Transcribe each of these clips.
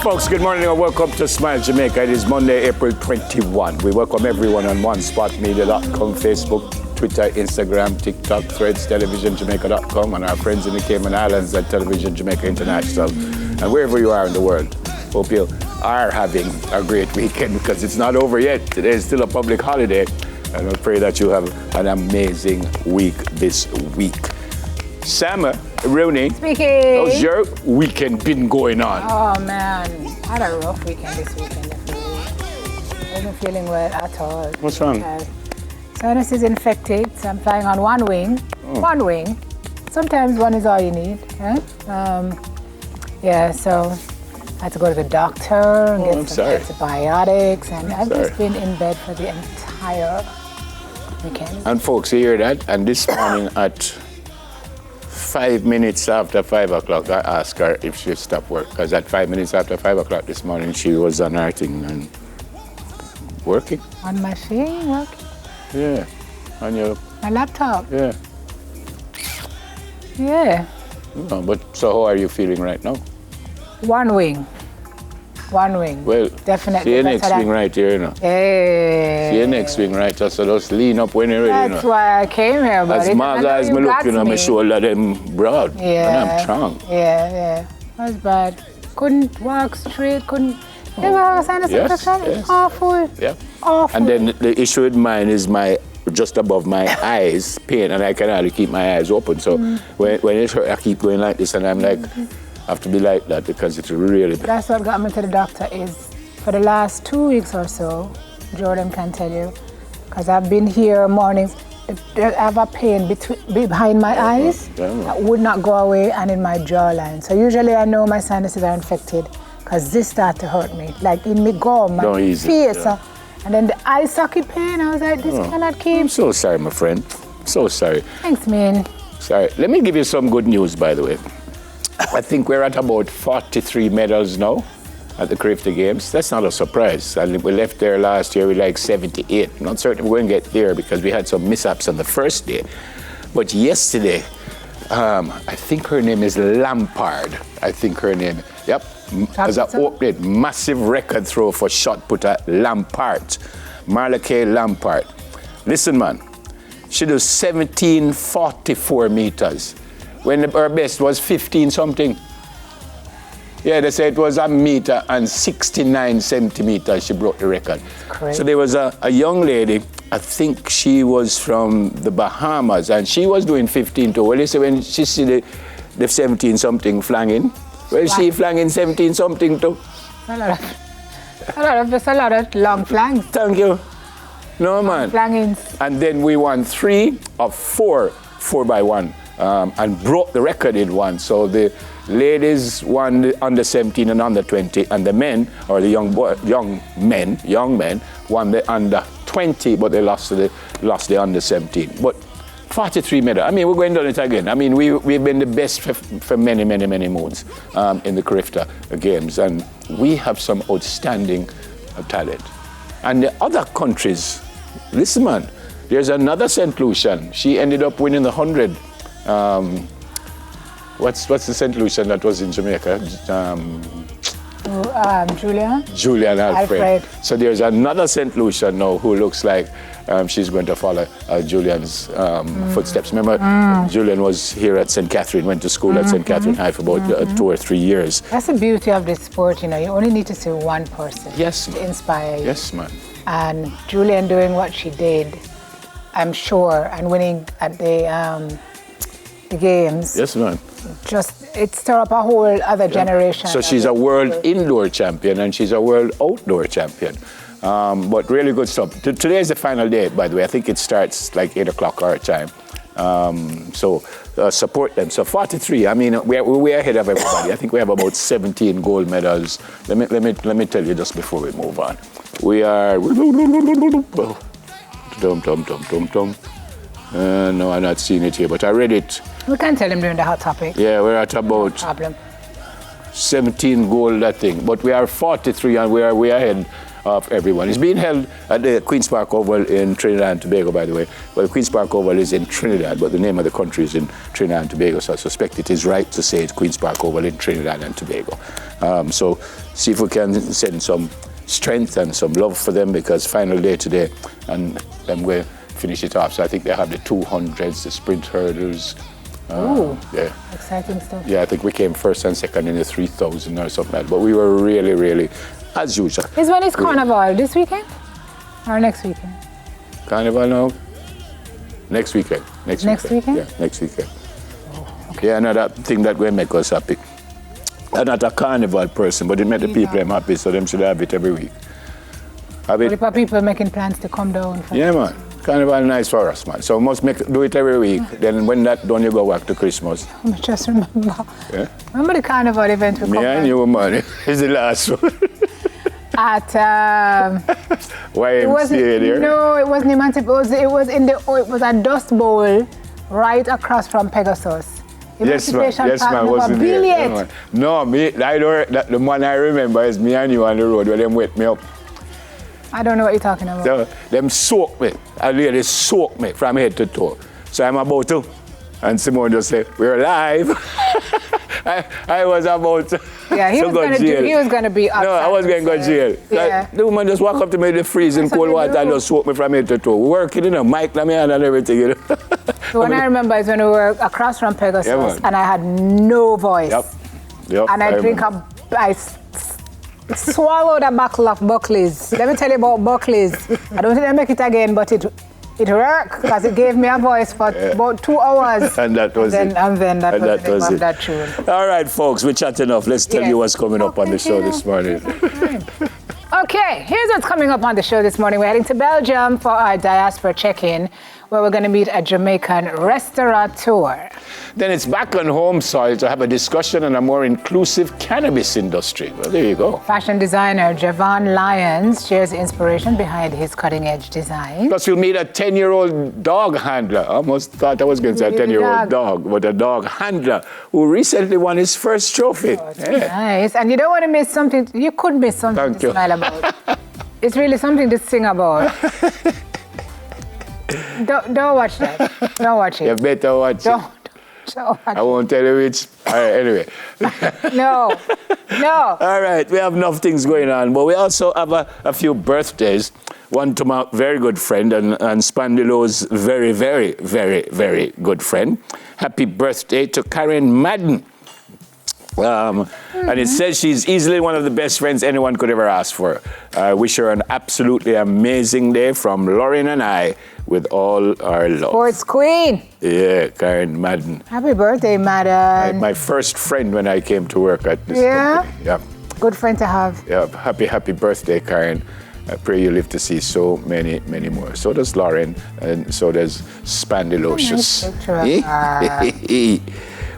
Folks, good morning and welcome to Smile Jamaica. It is Monday, April 21. We welcome everyone on onespotmedia.com, Facebook, Twitter, Instagram, TikTok, Threads, TelevisionJamaica.com, and our friends in the Cayman Islands at Television Jamaica International. And wherever you are in the world, hope you are having a great weekend because it's not over yet. Today is still a public holiday, and I pray that you have an amazing week this week. Sam Rooney, speaking. How's your weekend been going on? Oh man, I had a rough weekend this weekend. Definitely. I wasn't feeling well at all. What's wrong? Sinus is infected, so I'm flying on one wing. Oh. One wing. Sometimes one is all you need. So I had to go to the doctor and get some antibiotics, and I've just been in bed for the entire weekend. And folks, you hear that? And this morning at 5 minutes after 5 o'clock, I asked her if she'd stop work. Because at 5 minutes after 5 o'clock this morning, she was on her thing and working. On my thing, working? Yeah. On your... My laptop? Yeah. Yeah. No, but so how are you feeling right now? One wing. One wing. Well, definitely. See you next wing right here, you know. Hey. See you next wing right here, so just lean up when you're ready, That's why I came here, but as Mark as me looking on my shoulder, them broad. Yeah. And I'm strong. Yeah. That was bad. Couldn't walk straight, couldn't... Ever have a sinus infection? Yes. Awful. Yeah. Awful. And then the issue with mine is just above my eyes, pain, and I can hardly keep my eyes open. So when it hurt, I keep going like this, and I'm like, I have to be like that because it's really bad. That's what got me to the doctor is for the last 2 weeks or so, Jordan can tell you, because I've been here mornings, I have a pain behind my eyes that would not go away and in my jawline. So usually I know my sinuses are infected because this started to hurt me, like in my gum, my face. And then the eye socket pain, I was like, this cannot keep. I'm so sorry, my friend. So sorry. Thanks, man. Sorry. Let me give you some good news, by the way. I think we're at about 43 medals now at the Crifty Games. That's not a surprise. And we left there last year with like 78. I'm not certain we're going to get there because we had some mishaps on the first day. But yesterday, I think her name is Lampard. Yep. As I opened, massive record throw for shot putter Lampard. Marla K. Lampard. Listen, man. She does 1744 meters. When her best was 15 something. Yeah, they said it was 1 meter and 69 centimeters she broke the record. Crazy. So there was a young lady, I think she was from the Bahamas, and she was doing 15 too. Well, you see, when she see the 17 something flanging, well, she flanging 17 something too. A lot of long flangs. Thank you. No, man. Flangings. And then we won 3 of 4 4x1. And broke the record in one. So the ladies won the under 17 and under 20, and the men, or the young men, won the under 20, but they lost the under 17. But 43 medals. I mean, we're going down it again. I mean, we've been the best for many moons in the Crifty Games, and we have some outstanding talent. And the other countries, listen, man, there's another St. Lucian. She ended up winning the 100. What's the St. Lucian that was in Jamaica? Julian Alfred. So there's another St. Lucian now who looks like she's going to follow Julian's footsteps. Remember, Julian was here at St. Catherine, went to school at St. Catherine High for about 2 or 3 years. That's the beauty of this sport, you know. You only need to see one person to inspire you. Yes, man. And Julian doing what she did, I'm sure, and winning at the games. Yes, man. Just it stir up a whole other generation. So she's a world indoor champion and she's a world outdoor champion. But really good stuff. Today is the final day, by the way. I think it starts like 8 o'clock our time. So support them. So 43. I mean, we're ahead of everybody. I think we have about 17 gold medals. Let me tell you just before we move on. We are. No, I'm not seeing it here, but I read it. We can tell him during the hot topic. Yeah, we're at about 17 gold, I think. But we are 43 and we are ahead of everyone. It's being held at the Queen's Park Oval in Trinidad and Tobago, by the way. Well, the Queen's Park Oval is in Trinidad, but the name of the country is in Trinidad and Tobago, so I suspect it is right to say it's Queen's Park Oval in Trinidad and Tobago. So see if we can send some strength and some love for them, because final day today, and then we'll finish it off. So I think they have the 200s, the sprint hurdles. Yeah. Exciting stuff. Yeah, I think we came first and second in the 3,000 or something like that. But we were really, really, as usual. Is when is Carnival? This weekend or next weekend? Carnival now? Next weekend. Next weekend? Yeah, next weekend. Oh, okay. Yeah, another thing that will make us happy. I'm not a carnival person, but it make the people them happy, so them should have it every week. Have it? What people making plans to come down? Yeah, man. Carnival nice for us, man. So we must do it every week. Then when that done, you go back to Christmas. I just remember. Yeah? Remember the carnival event we Me and you, man. It's the last one. At YMCA there? No, it wasn't Emancipation. It was a Dust Bowl right across from Pegasus. Yes, man. Yes, man. Wasn't there? Yeah, man. No, the one I remember is me and you on the road where them wet me up. I don't know what you're talking about. So, them soaked me. They soaked me from head to toe. So I'm about to, and Simone just said, "We're alive." I was about to he was going to be upset. No, I was going to go to jail. Yeah. The woman just walk up to me in the freezing cold water and just soak me from head to toe. Working, mic in my hand and everything. The one I remember is when we were across from Pegasus and I had no voice. Yep. And I swallowed a bottle of Buckley's. Let me tell you about Buckley's. I don't think I make it again, but it worked because it gave me a voice for about 2 hours. And that was it. And then that was the name of that tune. All right, folks, we chat enough. Let's tell you what's coming up on the show this morning. Okay, here's what's coming up on the show this morning. We're heading to Belgium for our Diaspora check-in, where we're going to meet a Jamaican restaurateur. Then it's back on home soil to have a discussion on a more inclusive cannabis industry. Well, there you go. Fashion designer Javon Lyons shares the inspiration behind his cutting-edge design. Plus, we'll meet a 10-year-old dog handler. I almost thought I was going to say a 10-year-old dog, but a dog handler who recently won his first trophy. Nice. And you don't want to miss something. You could miss something to smile about. It's really something to sing about. Don't watch that. Don't watch it. You better watch it. I won't tell you which. All right, anyway. No. All right, we have enough things going on, but we also have a few birthdays. One to my very good friend and Spandilo's very, very, very, very good friend. Happy birthday to Karen Madden. And it says she's easily one of the best friends anyone could ever ask for. I wish her an absolutely amazing day from Lauren and I with all our love. Sports queen. Yeah, Karen Madden. Happy birthday, Madden. My first friend when I came to work at this company. Yeah. Good friend to have. Yeah, happy birthday, Karen. I pray you live to see so many, many more. So does Lauren, and so does Spandilocious.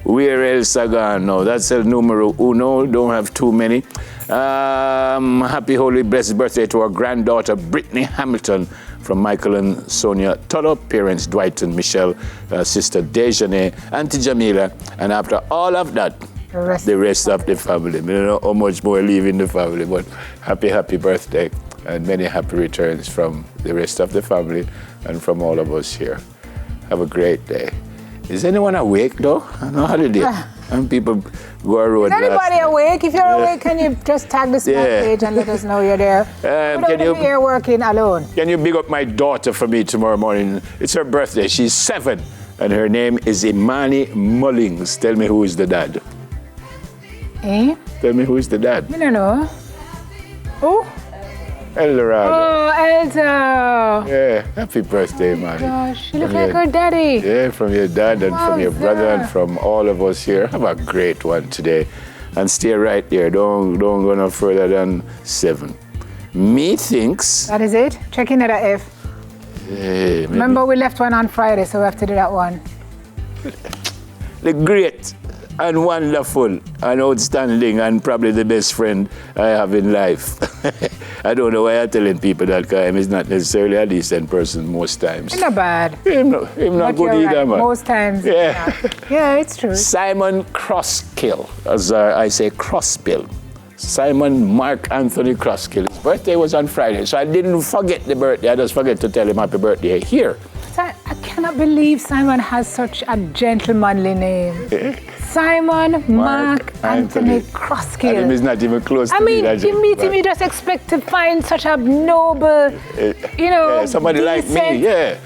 Where else I gone? No, that's el numero uno. Don't have too many. Happy, holy, blessed birthday to our granddaughter, Brittany Hamilton, from Michael and Sonia Tuttle, parents Dwight and Michelle, sister Dejane, Auntie Jamila, and after all of that, the rest of the family. We don't know how much more leaving the family, but happy birthday and many happy returns from the rest of the family and from all of us here. Have a great day. Is anyone awake though? I know how to do it. And people go around. Is anybody awake? If you're awake, can you just tag the Snap page and let us know you're there? Can you be here working alone? Can you big up my daughter for me tomorrow morning? It's her birthday. She's 7, and her name is Imani Mullings. Tell me who is the dad. Eh? Tell me who is the dad. I don't know. Who? Eldorado. Oh, Elsa. Yeah, happy birthday, man. Gosh, you look like her daddy. Yeah, from your dad and from your brother and from all of us here. Have a great one today. And stay right there. Don't go no further than 7. Me thinks... That is it? Check in at a F. Hey, Remember, we left one on Friday, so we have to do that one. The great and wonderful and outstanding and probably the best friend I have in life. I don't know why I'm telling people that guy is not necessarily a decent person most times. He's not bad. Him not good either, right. man. Most times. Yeah. Yeah, it's true. Simon Crosskill, as I say, Crosspill. Simon Mark Anthony Crosskill. His birthday was on Friday, so I didn't forget the birthday. I just forget to tell him happy birthday here. I cannot believe Simon has such a gentlemanly name. Simon Mark Anthony Crosskill. And he's not even close to me. You meet him, you just expect to find such a noble, somebody decent. like me, yeah.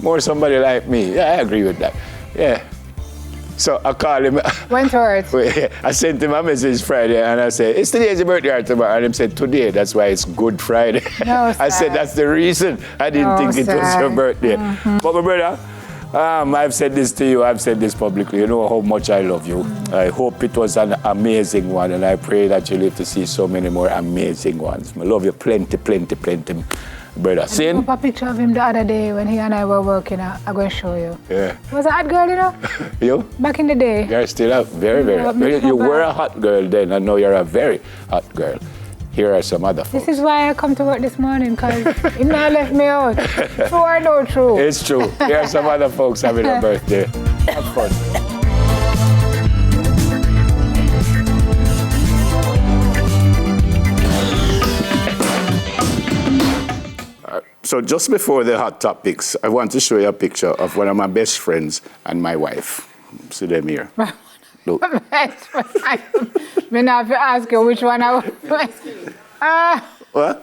More somebody like me. Yeah, I agree with that. Yeah. So I called him. Wentworth. I sent him a message Friday and I said, it's today's your birthday or tomorrow? And he said, today, that's why it's Good Friday. No, I said, that's the reason. I didn't think it was your birthday. Mm-hmm. But my brother, I've said this to you, I've said this publicly. You know how much I love you. I hope it was an amazing one and I pray that you live to see so many more amazing ones. I love you plenty, brother. I took a picture of him the other day when he and I were working. I'm going to show you. Yeah. He was a hot girl, you know? You? Back in the day. You're still a very. You were a hot girl then, and now you're a very hot girl. Here are some other folks. This is why I come to work this morning, because he not left me out. True or no true? It's true. Here are some other folks having a birthday. Have fun. So just before the hot topics, I want to show you a picture of one of my best friends and my wife. See them here. Look. Best friend. I have to ask you which one I was. What?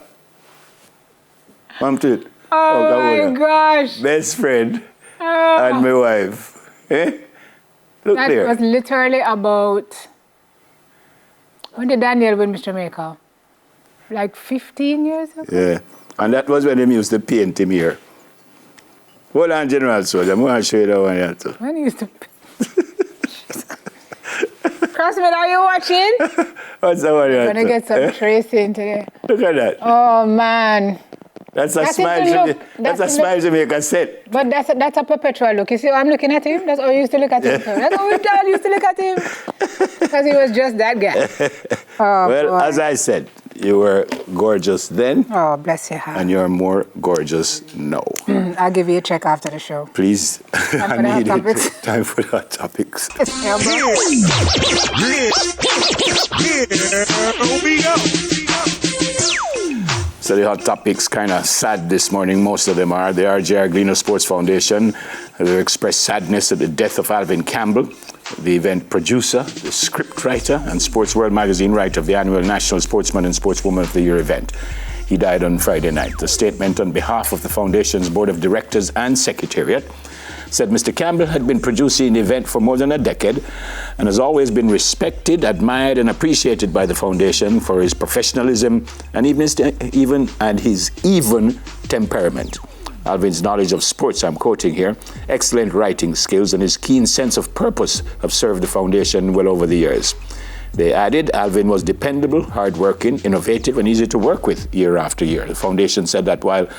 Come to it. Oh my gosh. Best friend and my wife. Eh? Look that there. Was literally about... When did Daniel win Miss Jamaica? Like 15 years ago? Yeah. And that was when they used to paint him here. Hold on, General Soldier. I'm going to show you that one here too. When he used to... Crossman, are you watching? What's that one here? I'm going to get some tracing today. Look at that. Oh, man. That's a smile Jamaica set. But that's a perpetual look. You see, I'm looking at him. That's how you used to look at him. That's how we all used to look at him. Because he was just that guy. Oh, well, boy. as I said, you were gorgeous then. Oh, bless your heart. And you're more gorgeous now. I'll give you a check after the show. Please. Time for the hot topics. Time for the hot topics. So the hot topics kind of sad this morning. Most of them are. The R.J. Arglino Sports Foundation have expressed sadness at the death of Alvin Campbell, the event producer, the script writer, and Sports World magazine writer of the annual National Sportsman and Sportswoman of the Year event. He died on Friday night. The statement on behalf of the foundation's board of directors and secretariat said Mr. Campbell had been producing the event for more than a decade and has always been respected, admired, and appreciated by the foundation for his professionalism and his even temperament. Alvin's knowledge of sports, I'm quoting here, excellent writing skills, and his keen sense of purpose have served the foundation well over the years. They added, Alvin was dependable, hardworking, innovative, and easy to work with year after year. The foundation said that while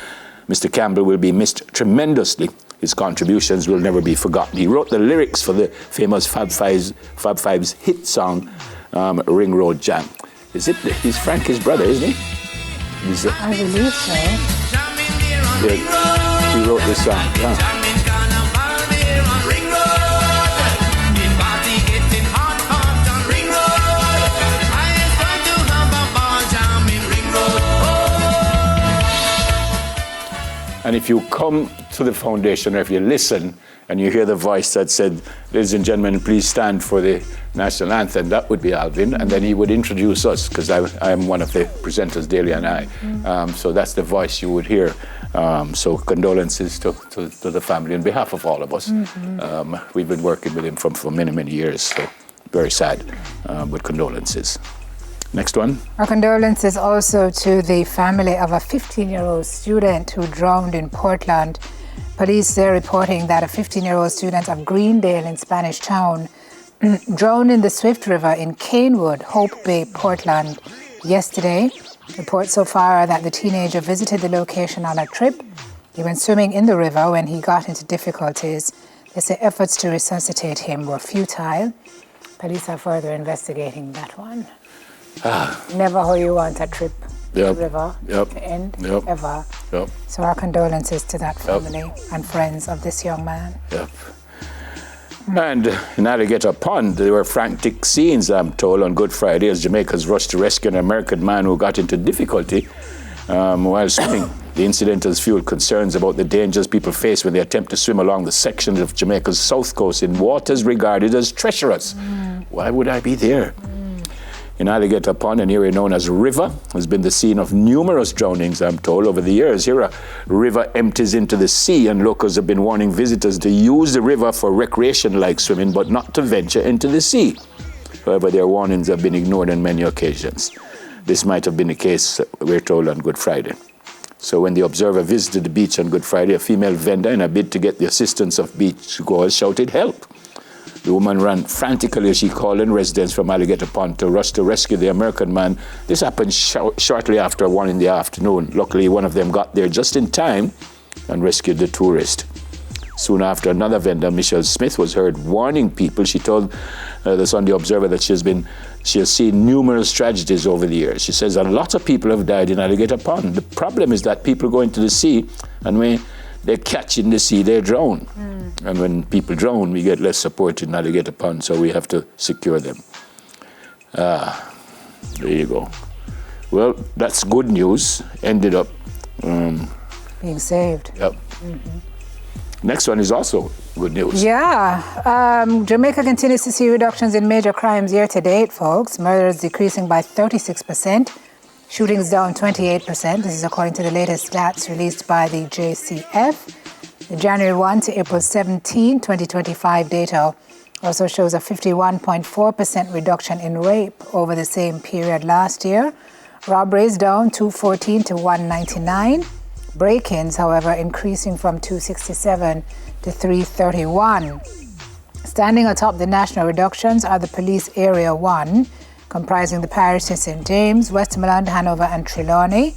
Mr. Campbell will be missed tremendously, his contributions will never be forgotten. He wrote the lyrics for the famous Fab Five's hit song, Ring Road Jam. He's Frankie's brother, isn't he? I believe so. Yeah, he wrote this song. Yeah. And if you come to the foundation, or if you listen and you hear the voice that said, ladies and gentlemen, please stand for the national anthem, that would be Alvin. And then he would introduce us, because I'm one of the presenters, Daly and I. So that's the voice you would hear. So condolences to the family on behalf of all of us. We've been working with him for many, many years. So very sad, but condolences. Next one. Our condolences also to the family of a 15-year-old student who drowned in Portland. Police there reporting that a 15-year-old student of Greendale in Spanish Town drowned in the Swift River in Canewood, Hope Bay, Portland yesterday. Reports so far are that the teenager visited the location on a trip. He went swimming in the river when he got into difficulties. They say efforts to resuscitate him were futile. Police are further investigating that one. Never how you want a trip to the river to end, ever. So our condolences to that family and friends of this young man. And in Alligator Pond, there were frantic scenes, I'm told, on Good Friday as Jamaicans rushed to rescue an American man who got into difficulty while swimming. The incident has fueled concerns about the dangers people face when they attempt to swim along the section of Jamaica's south coast in waters regarded as treacherous. Why would I be there? In Alligator Pond, an area known as River, has been the scene of numerous drownings, I'm told, over the years. Here, a river empties into the sea, and locals have been warning visitors to use the river for recreation like swimming, but not to venture into the sea. However, their warnings have been ignored on many occasions. This might have been the case, we're told, on Good Friday. So when the observer visited the beach on Good Friday, a female vendor, in a bid to get the assistance of beachgoers, shouted, "Help!" The woman ran frantically as she called in residents from Alligator Pond to rush to rescue the American man. This happened shortly after 1 in the afternoon. Luckily, one of them got there just in time and rescued the tourist. Soon after, another vendor, Michelle Smith, was heard warning people. She told the Sunday Observer that she has seen numerous tragedies over the years. She says a lot of people have died in Alligator Pond. The problem is that people go into the sea, and when they catch in the sea, they drown. And when people drown, we get less support in Alligator Pond, so we have to secure them. There you go. Well, that's good news. Ended up being saved. Yep. Next one is also good news. Yeah. Jamaica continues to see reductions in major crimes year to date, folks. Murders decreasing by 36%. Shootings down 28%. This is according to the latest stats released by the JCF. The January 1 to April 17, 2025 data also shows a 51.4% reduction in rape over the same period last year. Robberies down 214 to 199. Break-ins, however, increasing from 267 to 331. Standing atop the national reductions are the Police Area 1, comprising the parishes of St. James, Westmoreland, Hanover and Trelawney,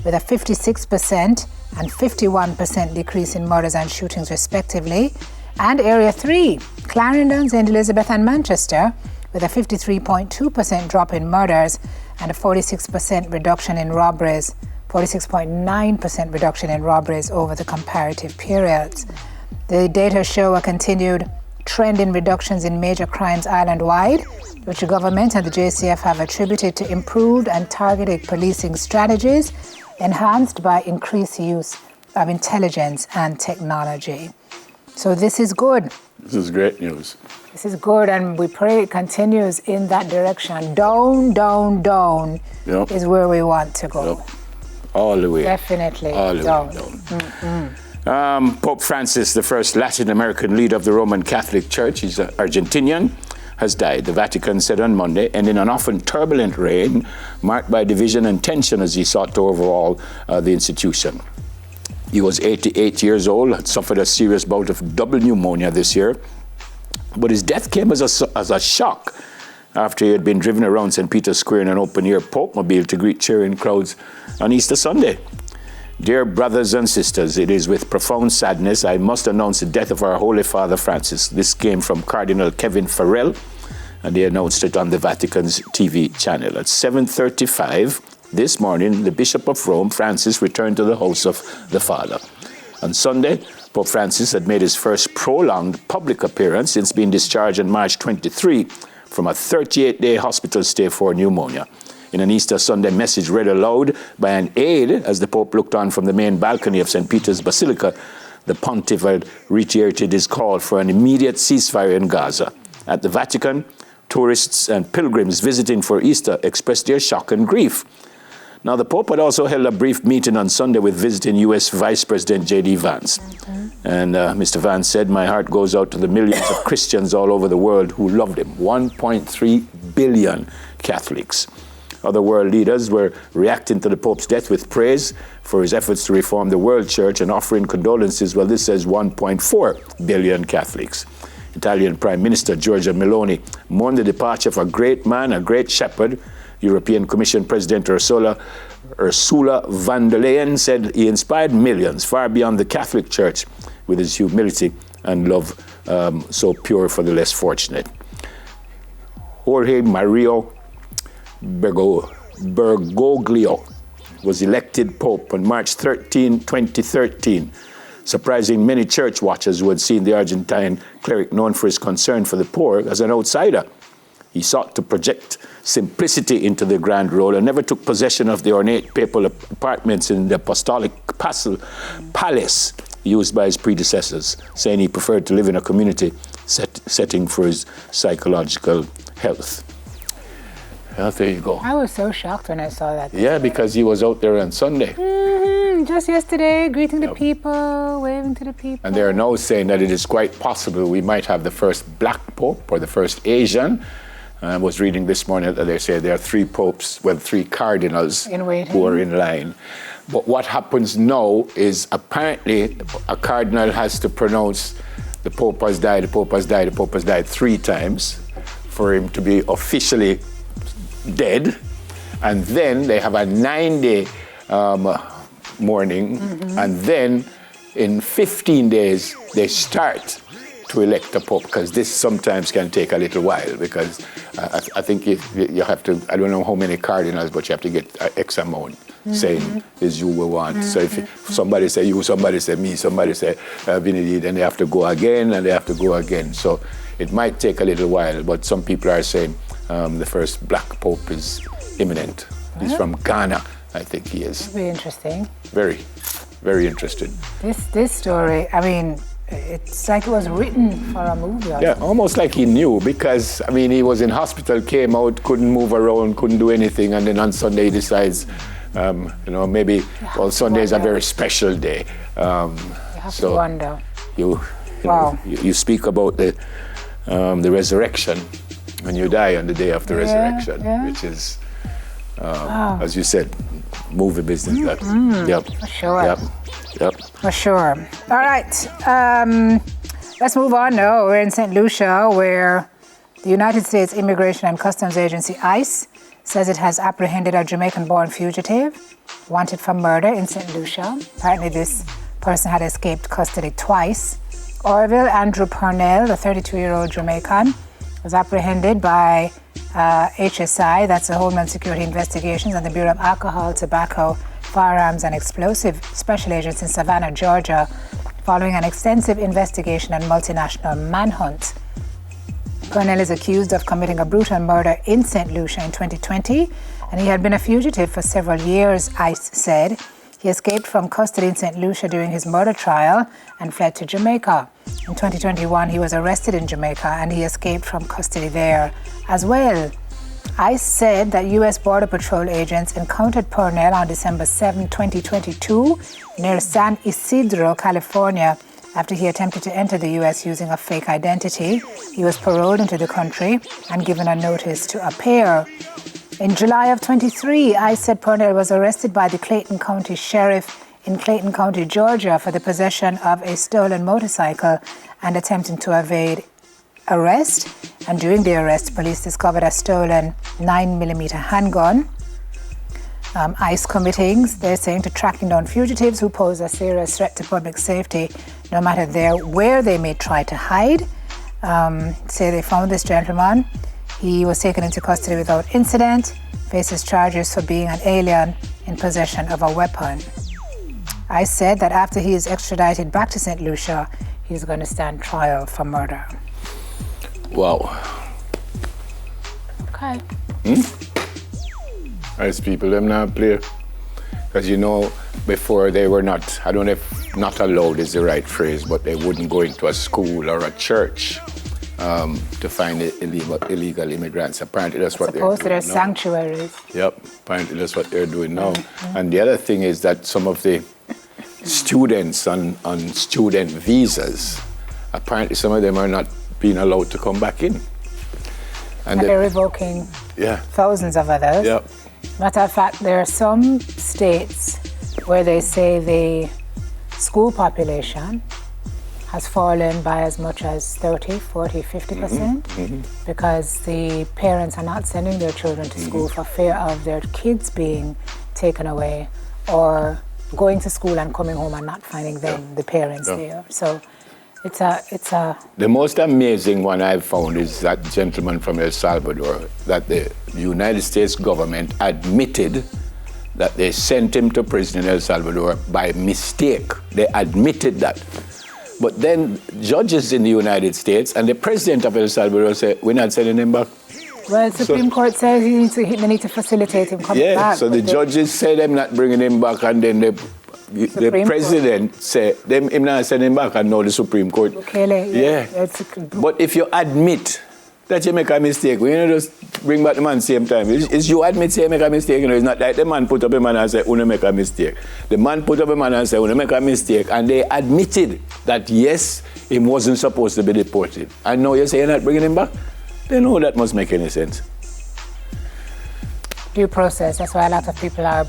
with a 56% and 51% decrease in murders and shootings respectively, and Area 3, Clarendon, St. Elizabeth and Manchester, with a 53.2% drop in murders and a 46% reduction in robberies, 46.9% reduction in robberies over the comparative periods. The data show a continued trend in reductions in major crimes island-wide, which the government and the JCF have attributed to improved and targeted policing strategies enhanced by increased use of intelligence and technology. So this is good. This is great news. This is good, and we pray it continues in that direction. Down, down, down is where we want to go. All the way. Definitely. All the way down. Pope Francis, the first Latin American leader of the Roman Catholic Church, he's an Argentinian, has died, the Vatican said on Monday, ending an often turbulent reign marked by division and tension as he sought to overhaul the institution. He was 88 years old, had suffered a serious bout of double pneumonia this year, but his death came as a shock after he had been driven around St. Peter's Square in an open-air Pope-mobile to greet cheering crowds on Easter Sunday. Dear brothers and sisters, it is with profound sadness I must announce the death of our Holy Father Francis. This came from Cardinal Kevin Farrell, and they announced it on the Vatican's TV channel. At 7:35 this morning, the Bishop of Rome, Francis, returned to the house of the Father. On Sunday, Pope Francis had made his first prolonged public appearance since being discharged on March 23 from a 38-day hospital stay for pneumonia. In an Easter Sunday message read aloud by an aide as the Pope looked on from the main balcony of St. Peter's Basilica, the pontiff had reiterated his call for an immediate ceasefire in Gaza. At the Vatican, tourists and pilgrims visiting for Easter expressed their shock and grief. Now, the Pope had also held a brief meeting on Sunday with visiting U.S. Vice President J.D. Vance. And Mr. Vance said, "My heart goes out to the millions of Christians all over the world who loved him." 1.3 billion Catholics. Other world leaders were reacting to the Pope's death with praise for his efforts to reform the world church and offering condolences. Well, this says 1.4 billion Catholics. Italian Prime Minister Giorgia Meloni mourned the departure of a great man, a great shepherd. European Commission President Ursula von der Leyen said he inspired millions far beyond the Catholic Church with his humility and love so pure for the less fortunate. Jorge Mario Bergoglio was elected Pope on March 13, 2013, surprising many church watchers who had seen the Argentine cleric known for his concern for the poor as an outsider. He sought to project simplicity into the grand role and never took possession of the ornate papal apartments in the apostolic palace used by his predecessors, saying he preferred to live in a community setting for his psychological health. Well, there you go. I was so shocked when I saw that. Yeah, because he was out there on Sunday. Just yesterday, greeting the people, waving to the people. And they are now saying that it is quite possible we might have the first black pope or the first Asian. I was reading this morning that they say there are 3 popes, well, 3 cardinals who are in line. But what happens now is apparently a cardinal has to pronounce the Pope has died, the Pope has died, the Pope has died 3 times for him to be officially dead. And then they have a 9-day mourning. And then in 15 days, they start to elect a pope, because this sometimes can take a little while, because I think you have to, I don't know how many cardinals, but you have to get X amount saying is you will want. So if somebody say you, somebody say me, somebody say Vinity, then they have to go again and they have to go again. So it might take a little while, but some people are saying the first black pope is imminent. He's from Ghana, I think he is. That'd be interesting. Very, very interesting. This story, I mean, it's like it was written for a movie. Yeah, almost like he knew, because, I mean, he was in hospital, came out, couldn't move around, couldn't do anything, and then on Sunday he decides, maybe, well, Sunday is a very special day. You have to wonder. You speak about the resurrection when you die on the day of the resurrection, which is, as you said, movie business. Yep. For sure. Yep. For sure. All right. Let's move on now. We're in St. Lucia, where the United States Immigration and Customs Agency, ICE, says it has apprehended a Jamaican-born fugitive wanted for murder in St. Lucia. Apparently this person had escaped custody twice. Orville Andrew Purnell, the 32-year-old Jamaican, was apprehended by HSI, that's the Homeland Security Investigations, and the Bureau of Alcohol, Tobacco, Firearms and Explosive Special Agents in Savannah, Georgia, following an extensive investigation and multinational manhunt. Purnell is accused of committing a brutal murder in St. Lucia in 2020, and he had been a fugitive for several years, ICE said. He escaped from custody in St. Lucia during his murder trial and fled to Jamaica. In 2021, he was arrested in Jamaica and he escaped from custody there as well. ICE said that U.S. Border Patrol agents encountered Purnell on December 7, 2022, near San Isidro, California, after he attempted to enter the U.S. using a fake identity. He was paroled into the country and given a notice to appear. In July of 23, ICE said Purnell was arrested by the Clayton County Sheriff in Clayton County, Georgia, for the possession of a stolen motorcycle and attempting to evade arrest. And during the arrest, police discovered a stolen 9mm handgun. ICE committing, they're saying, to tracking down fugitives who pose a serious threat to public safety, no matter where they may try to hide. Say they found this gentleman. He was taken into custody without incident, faces charges for being an alien in possession of a weapon. ICE said that after he is extradited back to St. Lucia, he's going to stand trial for murder. Wow. Okay. As people, them not play. Because before they were not, I don't know if not allowed is the right phrase, but they wouldn't go into a school or a church to find illegal immigrants. Apparently that's what they're doing now. Supposed to their sanctuaries. Yep, apparently that's what they're doing now. And the other thing is that some of the students on student visas, apparently some of them are not being allowed to come back in. And they're revoking thousands of others. Yep. Matter of fact, there are some states where they say the school population has fallen by as much as 30, 40, 50% because the parents are not sending their children to school for fear of their kids being taken away or going to school and coming home and not finding them, the parents there. So it's a... The most amazing one I've found is that gentleman from El Salvador, that the United States government admitted that they sent him to prison in El Salvador by mistake. They admitted that. But then judges in the United States and the president of El Salvador said, we're not sending him back. Well, Supreme Court says they need to facilitate him coming back. Yeah, so the judges say them not bringing him back, and then the president said him not sending him back, and now the Supreme Court. Okay, But if you admit that you make a mistake, we don't just bring back the man same time. Is you admit say you make a mistake, it's not like the man put up a man and say, "Una make a mistake." The man put up a man and say, "Una make a mistake," and they admitted that yes, he wasn't supposed to be deported. And now you say you're not bringing him back? Then no, that must make any sense. Due process. That's why a lot of people are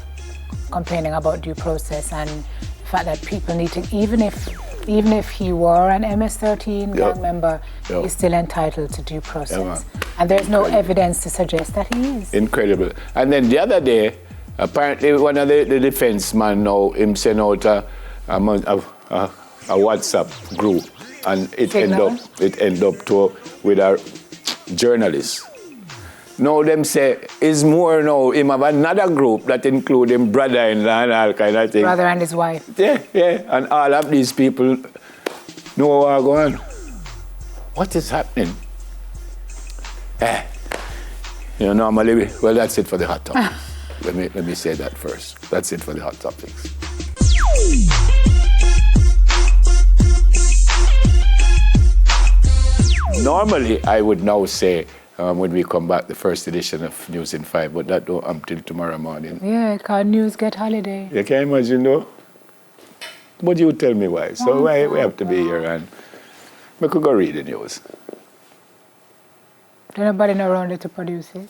complaining about due process and the fact that people need to, even if he were an MS-13 gang member, he's still entitled to due process. And there's no evidence to suggest that he is. Incredible. And then the other day, apparently one of the defense man now, him sent out a WhatsApp group, and it end up with a journalist. Now them say, is more now, him have another group that include him brother-in-law and all kind of things. Brother and his wife. Yeah, and all of these people know what going on. What is happening? Normally, well, that's it for the hot topics. Let me say that first. That's it for the hot topics. Normally, I would now say, when we come back, the first edition of News in 5, but that don't until tomorrow morning. Yeah, it's called News Get Holiday. You can imagine, though? But you tell me why. So why we have to be here and we could go read the news. There's nobody around it to produce it.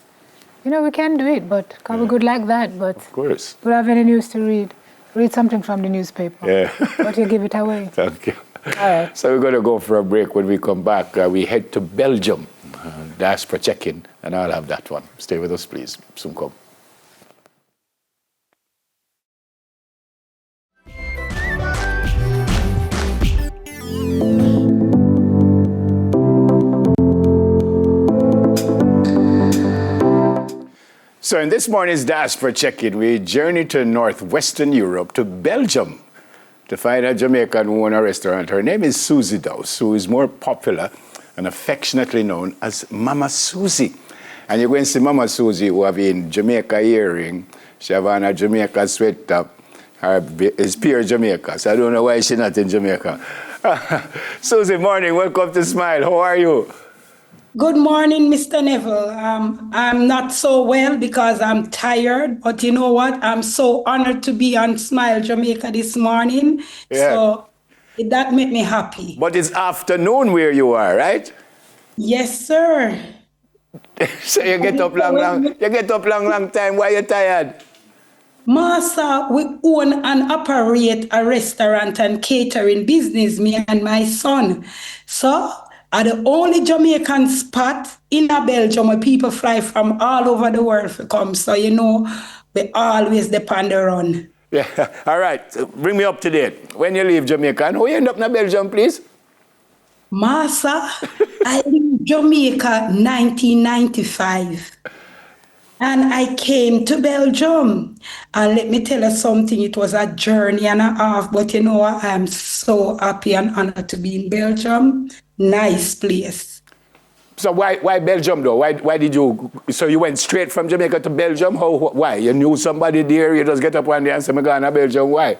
We can do it, but we're good like that, but of course. We don't have any news to read. Read something from the newspaper. Yeah. But you give it away. Thank you. All right. So we're going to go for a break. When we come back, we head to Belgium. Diaspora check-in, and I'll have that one. Stay with us, please. Soon come. So in this morning's Diaspora check-in, we journey to northwestern Europe, to Belgium, to find a Jamaican who owns a restaurant. Her name is Susie Dowse, who is more popular and affectionately known as Mama Susie. And you're going to see Mama Susie, who have in Jamaica earring. She have on a Jamaica sweater. It's pure Jamaica, so I don't know why she's not in Jamaica. Susie, morning, welcome to Smile. How are you? Good morning, Mr. Neville. I'm not so well because I'm tired, but you know what? I'm so honored to be on Smile Jamaica this morning. Yeah. So that made me happy. But it's afternoon where you are, right? Yes, sir. So you get up long time. Why are you tired? Master, we own and operate a restaurant and catering business, me and my son. So, are the only Jamaican spot in Belgium where people fly from all over the world to come. So, we always depend on the run. Yeah, all right. Bring me up to date. When you leave Jamaica, and how you end up in Belgium, please? Massa, I leave Jamaica 1995. And I came to Belgium. And let me tell you something, it was a journey and a half, but I'm so happy and honored to be in Belgium. Nice place. So why Belgium though? Why did you, so you went straight from Jamaica to Belgium? Why? You knew somebody there, you just get up one day and say, I'm going to Belgium, why?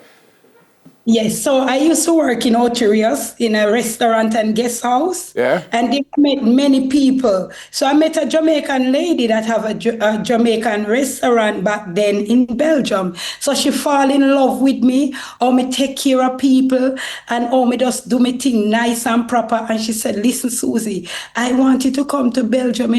Yes, so I used to work in Ocherios in a restaurant and guest house. Yeah. And they met many people. So I met a Jamaican lady that have a Jamaican restaurant back then in Belgium. So she fall in love with me, how me take care of people and how me just do me thing nice and proper. And she said, listen, Susie, I want you to come to Belgium,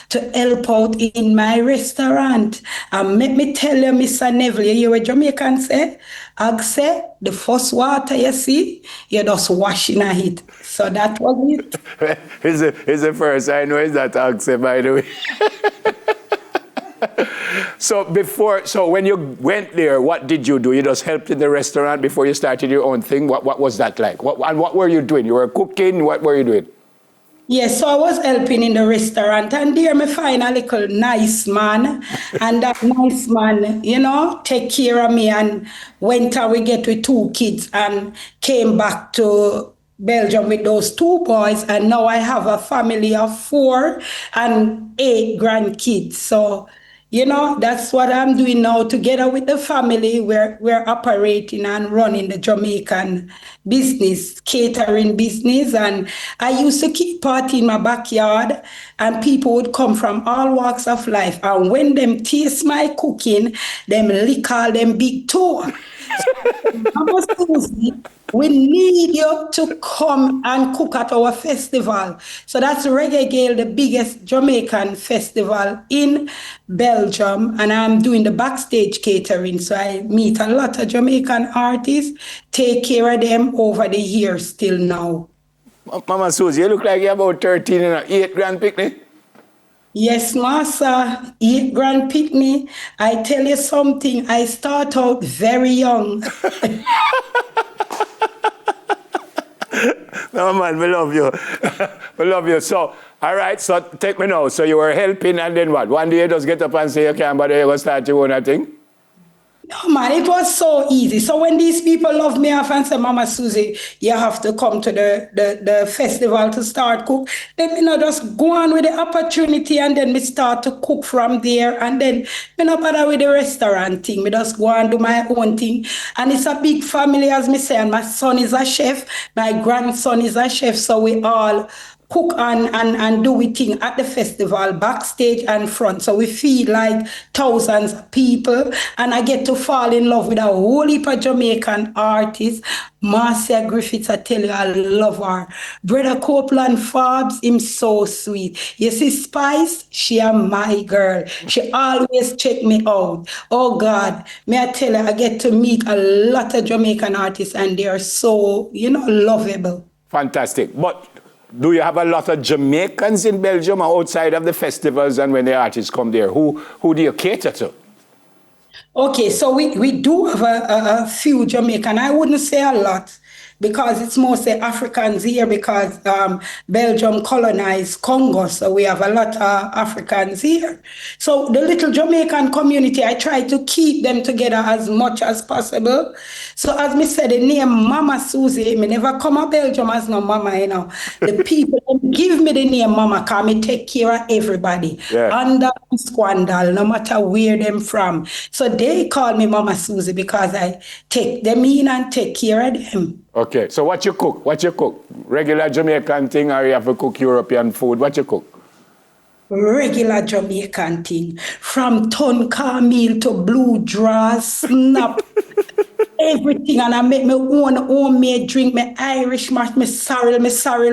to help out in my restaurant. And let me tell you, Mr. Neville, you hear what Jamaican say? I say, the first water you see, you're just washing a it. So that was it. It's the first I know is that accent, by the way. So when you went there, what did you do? You just helped in the restaurant before you started your own thing? What was that like? And what were you doing? You were cooking? What were you doing? Yes, so I was helping in the restaurant, and there me find a little nice man, and that nice man, take care of me, and went and we get with 2 kids and came back to Belgium with those 2 boys, and now I have a family of 4 and 8 grandkids. So, that's what I'm doing now. Together with the family, we're operating and running the Jamaican business, catering business. And I used to keep party in my backyard, and people would come from all walks of life. And when them taste my cooking, them lick all them big toe. Mama Susie, we need you to come and cook at our festival. So that's Reggae Gale, the biggest Jamaican festival in Belgium. And I'm doing the backstage catering. So I meet a lot of Jamaican artists, take care of them over the years till now. Mama Susie, you look like you're about 13 and 8 grand picnic. Yes, Master, 8 grand picnic. I tell you something, I start out very young. No, man, we love you. We love you. So, all right, so take me now. So you were helping, and then what? One day you just get up and say, you can't bother, you're going to start your own thing? No, man, it was so easy. So when these people love me off and say, Mama Susie, you have to come to the festival to start cook, then just go on with the opportunity, and then me start to cook from there, and then me not bother with the restaurant thing. Me just go and do my own thing. And it's a big family, as me say, and my son is a chef, my grandson is a chef, so we all cook and do we thing at the festival, backstage and front. So we feed like thousands of people, and I get to fall in love with a whole heap of Jamaican artists. Marcia Griffiths, I tell you, I love her. Brother Copeland Forbes, him so sweet. You see Spice, she a my girl. She always check me out. Oh God, may I tell you, I get to meet a lot of Jamaican artists, and they are so, lovable. Fantastic. But do you have a lot of Jamaicans in Belgium or outside of the festivals, and when the artists come there? Who do you cater to? Okay, so we do have a few Jamaican. I wouldn't say a lot, because it's mostly Africans here, because Belgium colonized Congo, so we have a lot of Africans here. So the little Jamaican community, I try to keep them together as much as possible. So as me said, the name Mama Susie, me never come to Belgium as no mama, The people give me the name Mama, because me take care of everybody. Yeah. Under squandal, no matter where them from. So they call me Mama Susie because I take them in and take care of them. Okay, so what you cook? Regular Jamaican thing, or you have to cook European food? What you cook? Regular Jamaican thing. From tonka meal to blue draws, snap, everything. And I make my own homemade drink, my Irish mash, my sorrel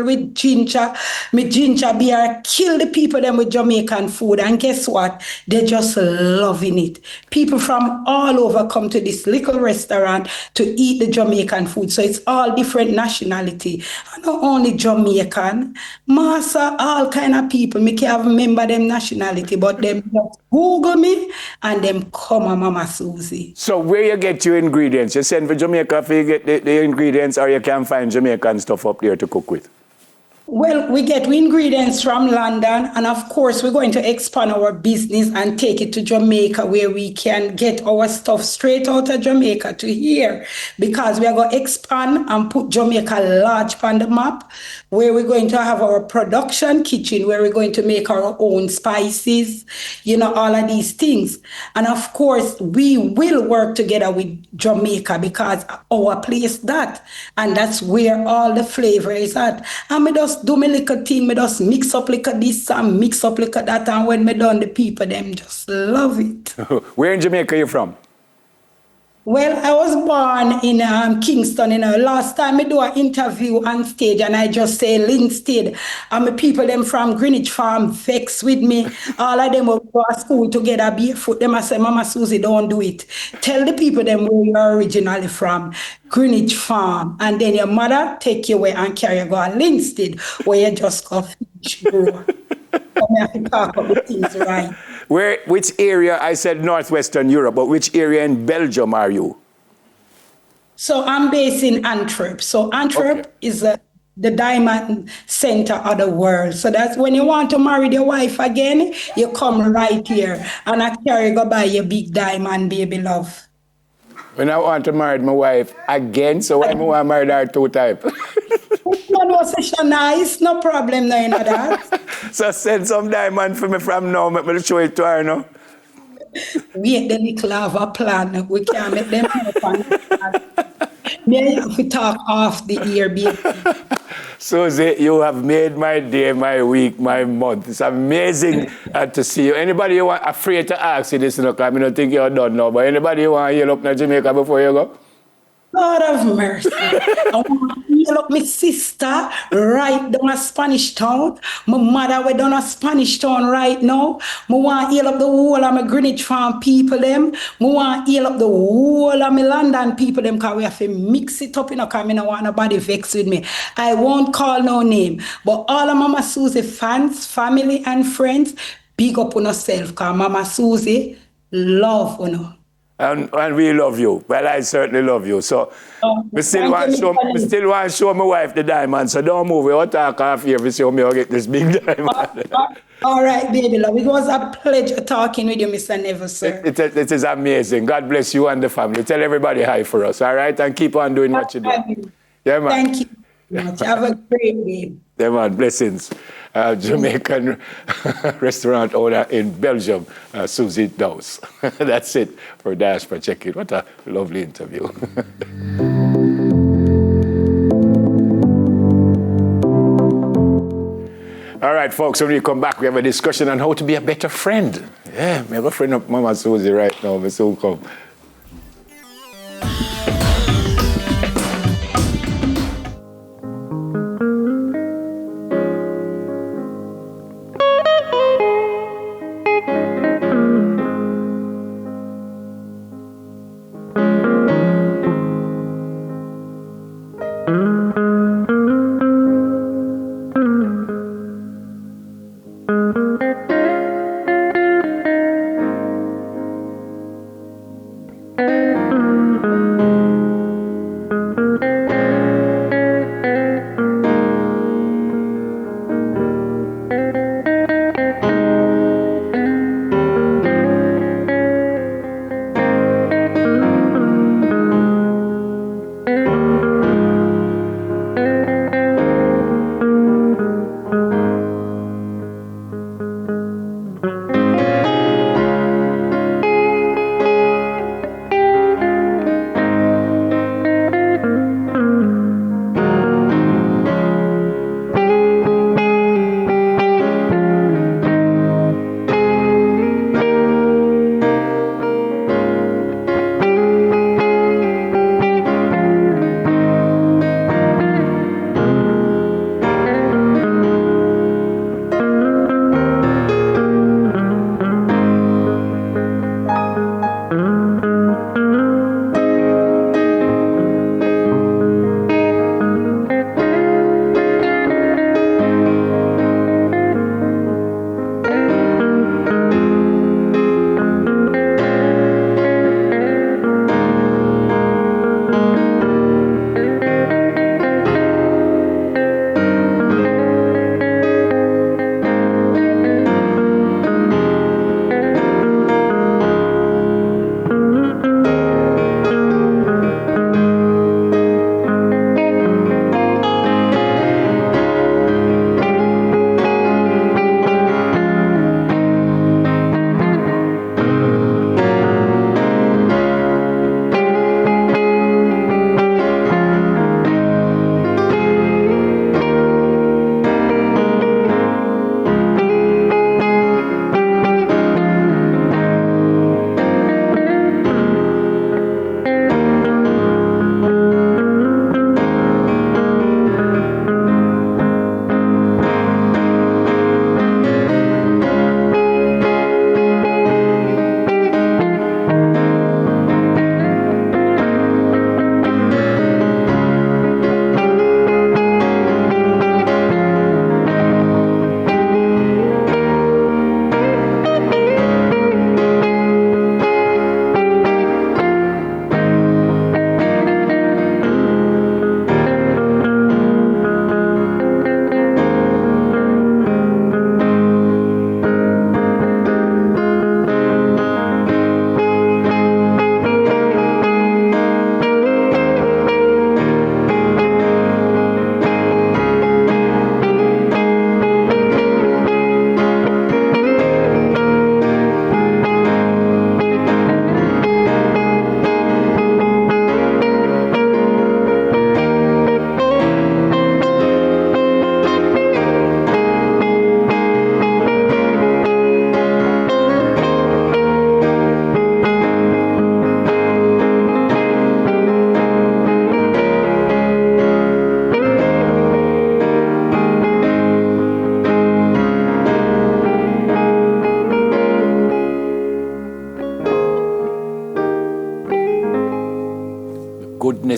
with ginger, my ginger beer. Kill the people them with Jamaican food. And guess what? They're just loving it. People from all over come to this little restaurant to eat the Jamaican food. So it's all different nationality. And not only Jamaican, Massa, all kind of people. Me can't remember them nationality, but them just Google me and them come on Mama Susie. So where you get your ingredients? You send for Jamaica for you get the ingredients, or you can find Jamaican stuff up there to cook with? Well, we get ingredients from London, and of course, we're going to expand our business and take it to Jamaica, where we can get our stuff straight out of Jamaica to here, because we are going to expand and put Jamaica large on the map, where we're going to have our production kitchen, where we're going to make our own spices, all of these things. And of course, we will work together with Jamaica because our place that, and that's where all the flavor is at. And me just do me little thing, me just mix up like this and mix up like that, and when me done, the people them just love it. Where in Jamaica are you from? Well, I was born in Kingston. Last time I do an interview on stage and I just say Linstead. And my people them from Greenwich Farm vex with me. All of them will go to school together barefoot. Them I say, Mama Susie, don't do it. Tell the people them where you're originally from. Greenwich Farm. And then your mother take you away and carry you go to Linstead, where you just go fish grow. I have to talk about the things right. Which area? I said Northwestern Europe, but which area in Belgium are you? So I'm based in Antwerp. So Antwerp is the diamond center of the world. So that's when you want to marry your wife again, you come right here. And I carry go buy your big diamond, baby love. When I want to marry my wife again, so why I want to marry her 2 times? One was such nice, no problem, no, that. So send some diamond for me from now, make me show it to her, no? Wait, the little have a plan. We can't make them up on the plan. Then you have to talk off the ear, baby. Susie, you have made my day, my week, my month. It's amazing to see you. Anybody you want afraid to ask you this, because I don't think you're done now, but anybody you want to heal up in Jamaica before you go? God of mercy. I want to heal up my sister right down a Spanish town. My mother we down a Spanish town right now. I want to heal up the whole of my Greenwich Farm people them. I want to heal up the whole of my London people them, because we have to mix it up, because I don't want nobody vex with me. I won't call no name, but all of Mama Susie fans, family and friends, big up on yourself, because Mama Susie love you know. And we love you. Well, I certainly love you. So, we still want to show my wife the diamond. So don't move. We'll talk off here if you me get this big diamond. All right, baby love. It was a pleasure talking with you, Mr. Never, sir. It is amazing. God bless you and the family. Tell everybody hi for us, all right? And keep on doing what you do. Yeah, man. Thank you very much. Have a great day. Yeah, man. Blessings. Jamaican restaurant owner in Belgium, Susie Dowse. That's it for Diaspora Check It. What a lovely interview. All right, folks, when we come back, we have a discussion on how to be a better friend. Yeah, I have a friend of Mama Susie right now. We soon come.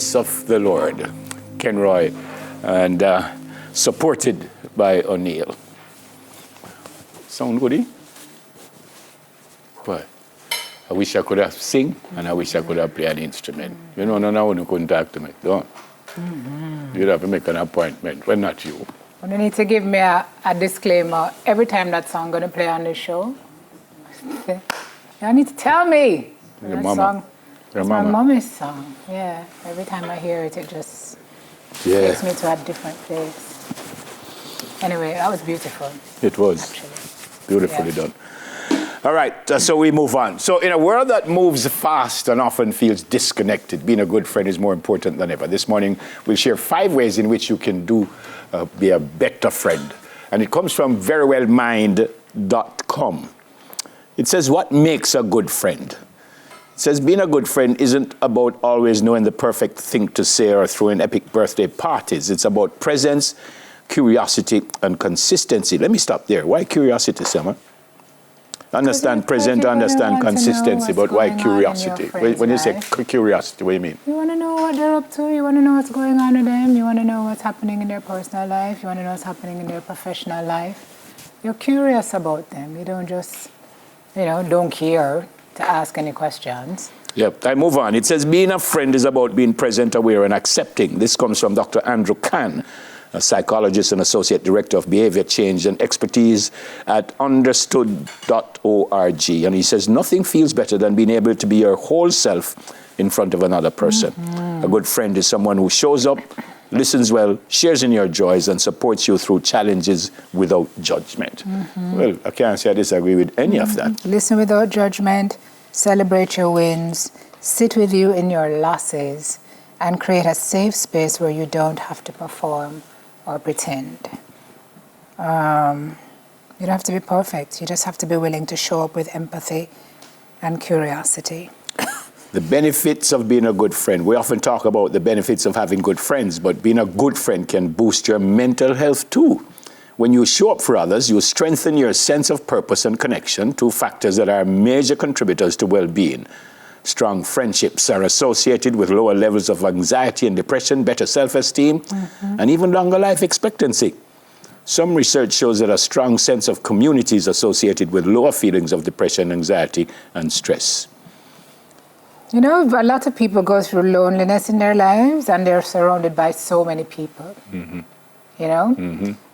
goodness of the Lord. Kenroy, and supported by O'Neill. Sound goodie? What? I wish I could have sing, and I wish I could have played an instrument. You know, no one couldn't talk to me. Don't. You'd have to make an appointment. Well, not you. Well, you need to give me a disclaimer every time that song going to play on the show. You need to tell me. Your that mama. Song, Your it's mama. my mommy's song. Yeah. Every time I hear it, it just takes me to a different place. Anyway, that was beautiful. It was. Actually. Beautifully done. All right, so we move on. So in a world that moves fast and often feels disconnected, being a good friend is more important than ever. This morning, we'll share 5 ways in which you can be a better friend. And it comes from verywellmind.com. It says, what makes a good friend? It says, being a good friend isn't about always knowing the perfect thing to say or throwing epic birthday parties. It's about presence, curiosity, and consistency. Let me stop there. Why curiosity, Selma? Understand present, understand consistency, but why curiosity? When you say curiosity, what do you mean? You want to know what they're up to. You want to know what's going on with them. You want to know what's happening in their personal life. You want to know what's happening in their professional life. You're curious about them. You don't just, don't care to ask any questions. Yep, I move on. It says being a friend is about being present, aware, and accepting. This comes from Dr. Andrew Kahn, a psychologist and associate director of behavior change and expertise at understood.org. And he says, nothing feels better than being able to be your whole self in front of another person. A good friend is someone who shows up, listens well, shares in your joys, and supports you through challenges without judgment. Well, I can't say I disagree with any of that. Listen without judgment, celebrate your wins, sit with you in your losses, and create a safe space where you don't have to perform or pretend. You don't have to be perfect. You just have to be willing to show up with empathy and curiosity. The benefits of being a good friend. We often talk about the benefits of having good friends, but being a good friend can boost your mental health too. When you show up for others, you strengthen your sense of purpose and connection, 2 factors that are major contributors to well-being. Strong friendships are associated with lower levels of anxiety and depression, better self-esteem, and even longer life expectancy. Some research shows that a strong sense of community is associated with lower feelings of depression, anxiety, and stress. A lot of people go through loneliness in their lives, and they're surrounded by so many people.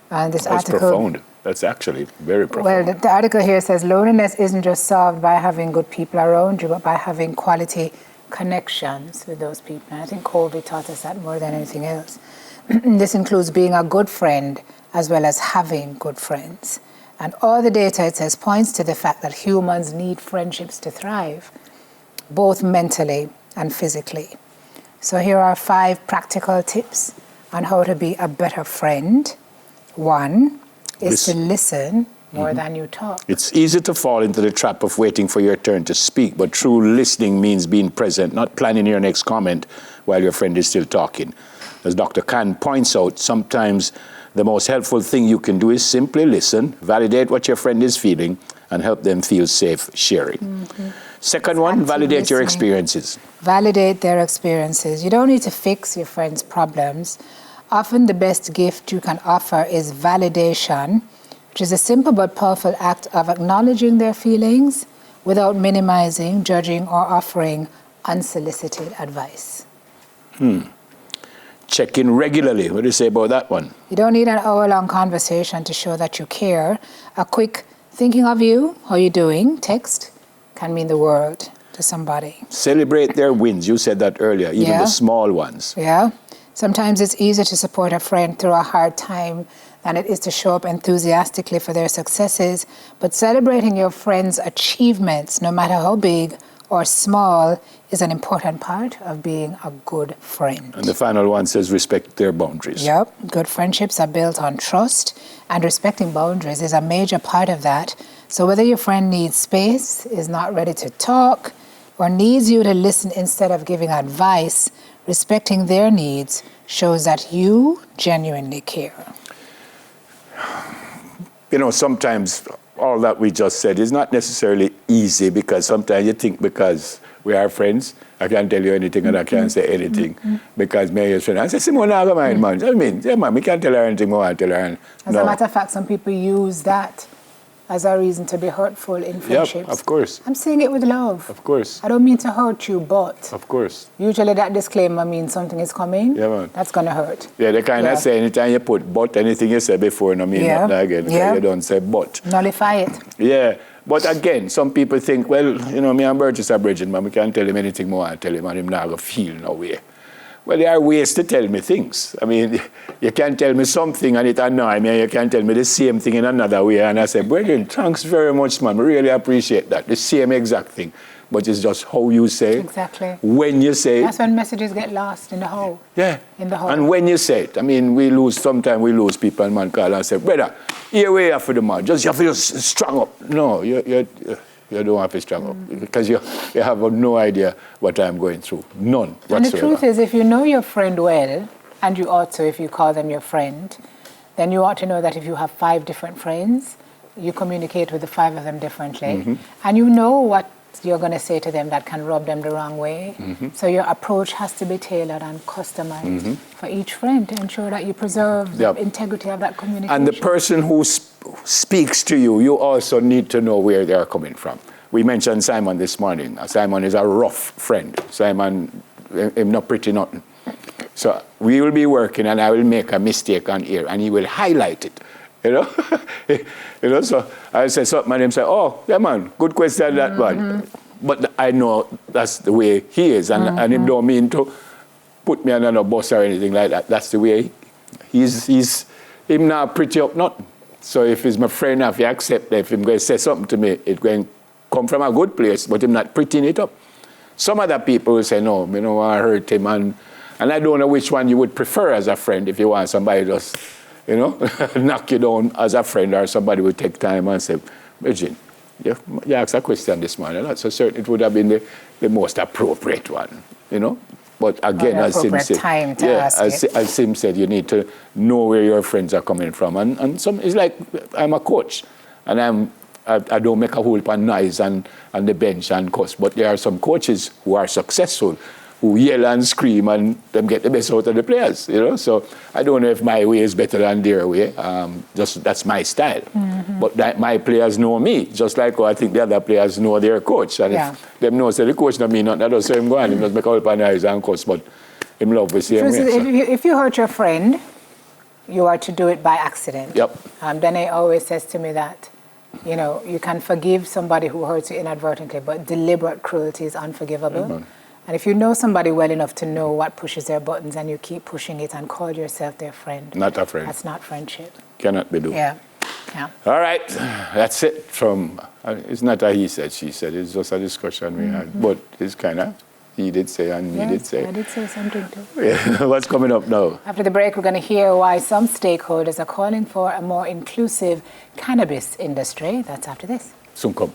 And this That's article... profound. That's actually very profound. Well, the article here says loneliness isn't just solved by having good people around you, but by having quality connections with those people. And I think COVID taught us that more than anything else. This includes being a good friend as well as having good friends. And all the data, it says, points to the fact that humans need friendships to thrive, both mentally and physically. So here are 5 practical tips on how to be a better friend. 1 is to listen more than you talk. It's easy to fall into the trap of waiting for your turn to speak, but true listening means being present, not planning your next comment while your friend is still talking. As Dr. Khan points out, sometimes the most helpful thing you can do is simply listen, validate what your friend is feeling, and help them feel safe sharing. Second one, validate your experiences. Validate their experiences. You don't need to fix your friend's problems. Often the best gift you can offer is validation, which is a simple but powerful act of acknowledging their feelings without minimizing, judging, or offering unsolicited advice. Check in regularly. What do you say about that one? You don't need an hour-long conversation to show that you care. A quick thinking of you, how you doing, text can mean the world to somebody. Celebrate their wins. You said that earlier, even the small ones. Yeah. Sometimes it's easier to support a friend through a hard time than it is to show up enthusiastically for their successes. But celebrating your friends' achievements, no matter how big or small, is an important part of being a good friend. And the final one says respect their boundaries. Yep. Good friendships are built on trust, and respecting boundaries is a major part of that. So whether your friend needs space, is not ready to talk, or needs you to listen instead of giving advice, respecting their needs shows that you genuinely care. Sometimes all that we just said is not necessarily easy, because sometimes you think because we are friends, I can't tell you anything and I can't say anything because me is friend. I say, Simone, I don't mind, man. I mean, yeah, man, we can't tell her anything more, I tell her. As a matter of fact, some people use that as a reason to be hurtful in friendships. Yep, of course. I'm saying it with love. Of course. I don't mean to hurt you, but of course. Usually that disclaimer means something is coming. Yeah, man. That's going to hurt. Yeah, they kind of say anytime you put but, anything you said before, no mean nothing again. Yeah. You don't say but. Nullify it. Yeah. But again, some people think, well, you know, me and Burgess are bridging, man. We can't tell him anything more. I tell him and him not going to feel no way. Well, there are ways to tell me things. I mean, you can tell me something and it annoys me, and you can tell me the same thing in another way. And I say, brethren, thanks very much, man. We really appreciate that. The same exact thing. But it's just how you say it. Exactly. When you say it. That's when messages get lost in the hole. Yeah. In the hole. And when you say it. I mean, sometimes we lose people and man call and say, brother, here we are for the man. You have to just strong up. No, you don't have to struggle because you have no idea what I'm going through. None whatsoever. And the truth is, if you know your friend well, and you ought to if you call them your friend, then you ought to know that if you have 5 different friends, you communicate with the 5 of them differently. And you know what you're going to say to them that can rub them the wrong way. So your approach has to be tailored and customized for each friend to ensure that you preserve the integrity of that communication. And the person who speaks to you, you also need to know where they are coming from. We mentioned Simon this morning. Simon is a rough friend. Simon, I'm not pretty nothing. So we will be working and I will make a mistake on here and he will highlight it. You know? So I say something and him say, oh, yeah, man, good question, that one. But I know that's the way he is, and him don't mean to put me on a bus or anything like that. That's the way he's him not pretty up nothing. So if he's my friend, if he accept that, if he's going to say something to me, it's going to come from a good place, but him not prettying it up. Some other people will say, no, you know, I hurt him, and I don't know which one you would prefer as a friend if you want somebody just, you know, knock you down as a friend, or somebody would take time and say, Virgin, you asked a question this morning. That's so certain it would have been the most appropriate one, you know. But again, as Sim said, as Sim said, you need to know where your friends are coming from. And some, it's like I'm a coach, and I don't make a whole heap of noise on the bench and cuss. But there are some coaches who are successful, who yell and scream and them get the best out of the players, you know. So I don't know if my way is better than their way. That's my style. But my players know me, just like I think the other players know their coach. And if them know, say the coach know me, not that doesn't him go on. He must make a whole heap of noise and cuss, but him love the same way. So. If you hurt your friend, you are to do it by accident. Dene always says to me that, you know, you can forgive somebody who hurts you inadvertently, but deliberate cruelty is unforgivable. And if you know somebody well enough to know what pushes their buttons and you keep pushing it and call yourself their friend. Not a friend. That's not friendship. Cannot be done. Yeah. All right. That's it from, it's not a he said, she said. It's just a discussion we had. But it's kind of, he did say and me did say. I did say something too. Yeah. What's coming up now? After the break, we're going to hear why some stakeholders are calling for a more inclusive cannabis industry. That's after this. Soon come.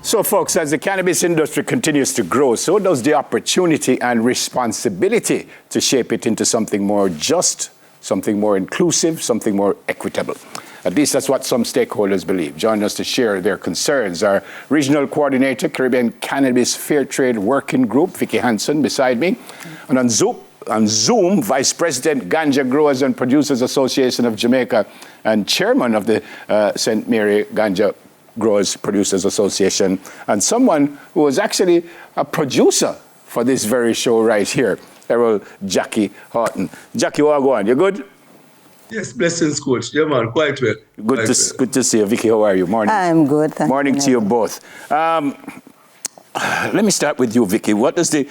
So, folks, as the cannabis industry continues to grow, so does the opportunity and responsibility to shape it into something more just, something more inclusive, something more equitable. At least that's what some stakeholders believe. Join us to share their concerns. Our regional coordinator, Caribbean Cannabis Fair Trade Working Group, Vicky Hansen, beside me. And on Zoom, Vice President, Ganja Growers and Producers Association of Jamaica and Chairman of the St. Mary Ganja Growers Producers Association, and someone who was actually a producer for this very show right here, Errol Jackie Horton. Jackie, how are you going? You good? Yes, blessings, Coach. Yeah, man, quite well. Good to see you. Vicky, how are you? Morning. I'm good. Thank Morning you. to you both. Let me start with you, Vicky. What does the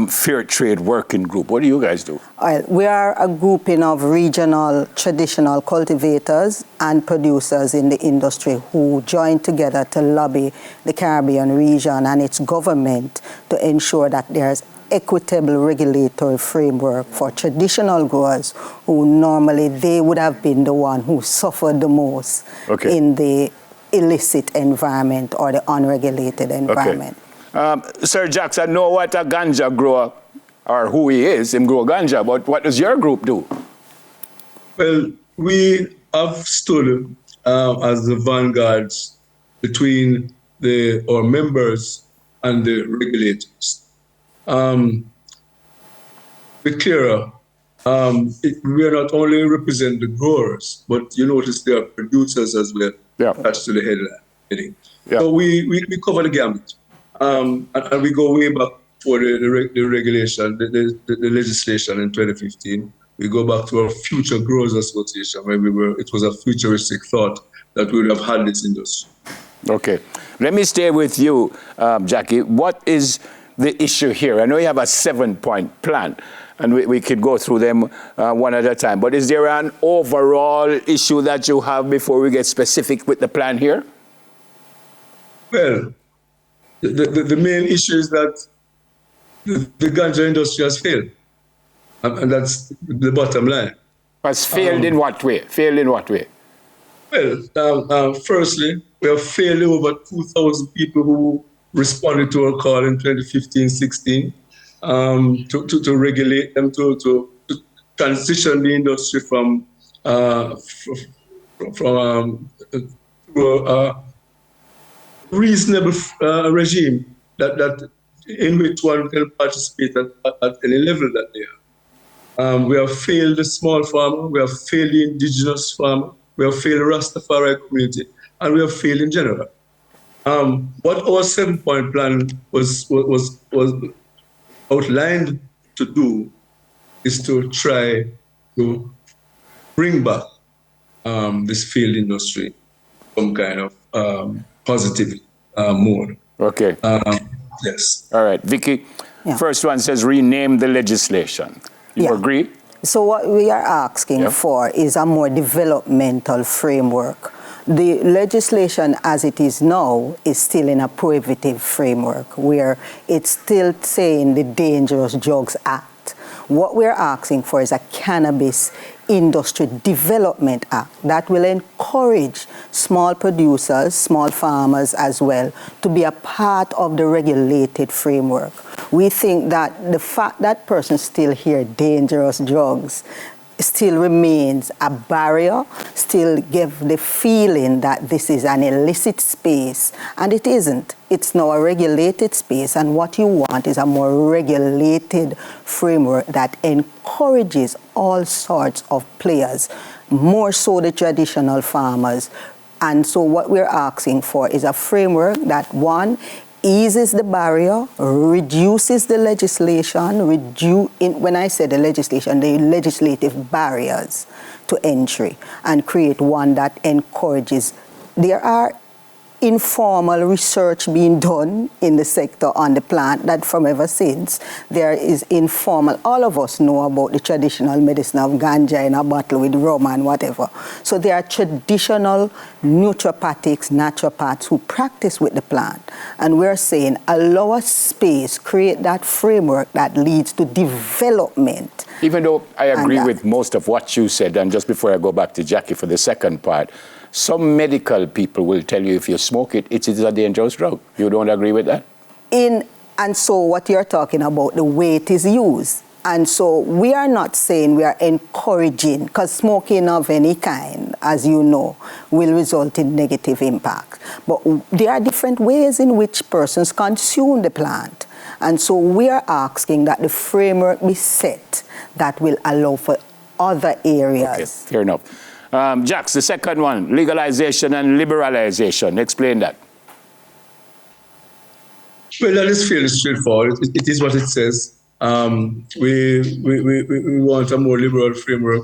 Fair Trade Working Group, what do you guys do? We are a grouping of regional traditional cultivators and producers in the industry who join together to lobby the Caribbean region and its government to ensure that there's equitable regulatory framework for traditional growers who normally they would have been the one who suffered the most in the illicit environment or the unregulated environment. Okay. Sir Jacks, I know what a ganja grower, or who he is, him grow ganja, but what does your group do? Well, we have stood as the vanguards between our members and the regulators. Be clearer, we are not only represent the growers, but you notice there are producers as well attached to the heading. Yeah. So we cover the gamut. And we go way back for the regulation, the legislation in 2015. We go back to our Future Growers Association, where it was a futuristic thought that we would have had this industry. Okay. Let me stay with you, Jackie. What is the issue here? I know you have a 7-point plan, and we could go through them one at a time. But is there an overall issue that you have before we get specific with the plan here? Well, the main issue is that the ganja industry has failed. And that's the bottom line. Has failed in what way? Failed in what way? Well, firstly, we have failed over 2,000 people who responded to our call in 2015-16 to regulate them, to transition the industry from a reasonable regime that in which one can participate at any level that they are. We have failed the small farmer, we have failed the indigenous farmer, we have failed the Rastafari community, and we have failed in general. What our 7-point plan was outlined to do is to try to bring back this failed industry some kind of positive mode. Okay. Yes. All right. Vicky, first one says rename the legislation. You agree? So what we are asking for is a more developmental framework. The legislation as it is now is still in a prohibitive framework where it's still saying the Dangerous Drugs Act. What we're asking for is a Cannabis Industry Development Act that will encourage small producers, small farmers as well, to be a part of the regulated framework. We think that the fact that persons still hear dangerous drugs still remains a barrier, still give the feeling that this is an illicit space, and it isn't. It's now a regulated space, and what you want is a more regulated framework that encourages all sorts of players, more so the traditional farmers. And so what we're asking for is a framework that, one, eases the barrier, reduces the legislation, when I say the legislation, the legislative barriers to entry, and create one that encourages. There are informal research being done in the sector on the plant that from ever since there is informal. All of us know about the traditional medicine of ganja in a bottle with rum and whatever. So there are traditional naturopathics, naturopaths who practice with the plant. And we're saying allow a space, create that framework that leads to development. Even though I agree with most of what you said, and just before I go back to Jackie for the second part, some medical people will tell you if you smoke it, it is a dangerous drug. You don't agree with that? And so what you're talking about, the way it is used. And so we are not saying we are encouraging, because smoking of any kind, as you know, will result in negative impact. But there are different ways in which persons consume the plant. And so we are asking that the framework be set that will allow for other areas. Okay, fair enough. Jax, the second one, legalization and liberalization. Explain that. Well, that is fairly straightforward. It is what it says. We want a more liberal framework.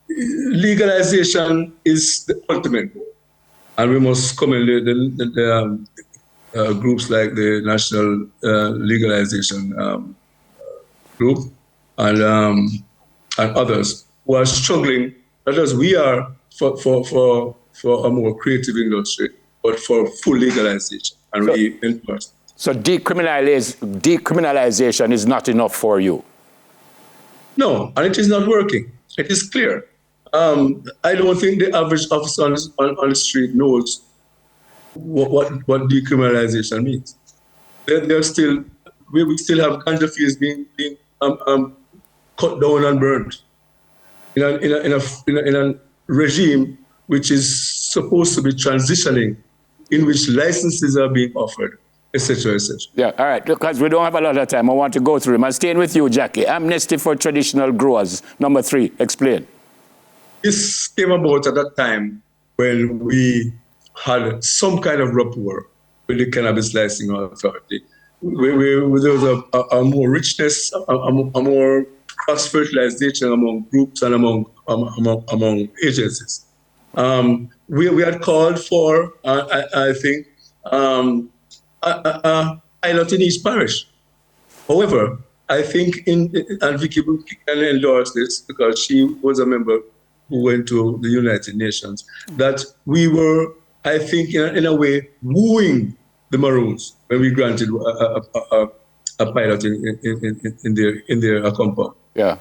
Legalization is the ultimate goal. And we must commend the groups like the National Legalization Group and others who are struggling, not as we are, for a more creative industry, but for full legalization and reinforcement. So decriminalization is not enough for you? No, and it is not working. It is clear. I don't think the average officer on the street knows what decriminalization means. They're still, we still have ganja fields being cut down and burned in a regime which is supposed to be transitioning, in which licenses are being offered, etc., etc. Yeah, all right, because we don't have a lot of time, I want to go through them. I'm staying with you, Jackie. Amnesty for traditional growers, number 3, explain. This came about at that time when we had some kind of rapport with the Cannabis Licensing Authority. There was a more richness, a more cross-fertilization among groups and among agencies. We had called for, I think, a pilot in each parish. However, I think, and Vicky can endorse this because she was a member who went to the United Nations, that we were, I think, in a way, wooing the Maroons when we granted a pilot in their compound. Yeah.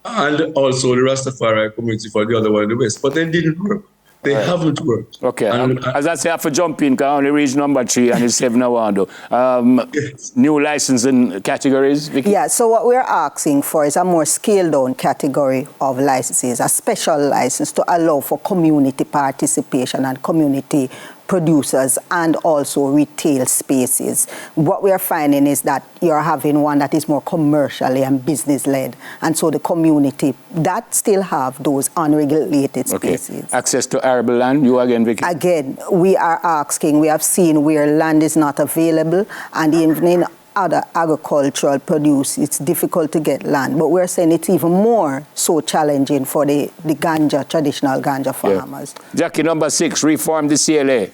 And also the Rastafari community for the other one in the West. But they didn't work. They haven't worked. Okay. And, as I say, I have to jump in because I only reach number 3 and it's 7 hours. Yes. New licensing categories, Vicky? Yeah, so what we're asking for is a more scaled-down category of licenses, a special license to allow for community participation and community producers and also retail spaces. What we are finding is that you're having one that is more commercially and business-led, and so the community that still have those unregulated spaces. Okay. Access to arable land, you again, Vicky? Again, we are asking, we have seen where land is not available, and even in other agricultural produce, it's difficult to get land. But we're saying it's even more so challenging for the ganja, traditional ganja farmers. Yeah. Jackie, number 6, reform the CLA.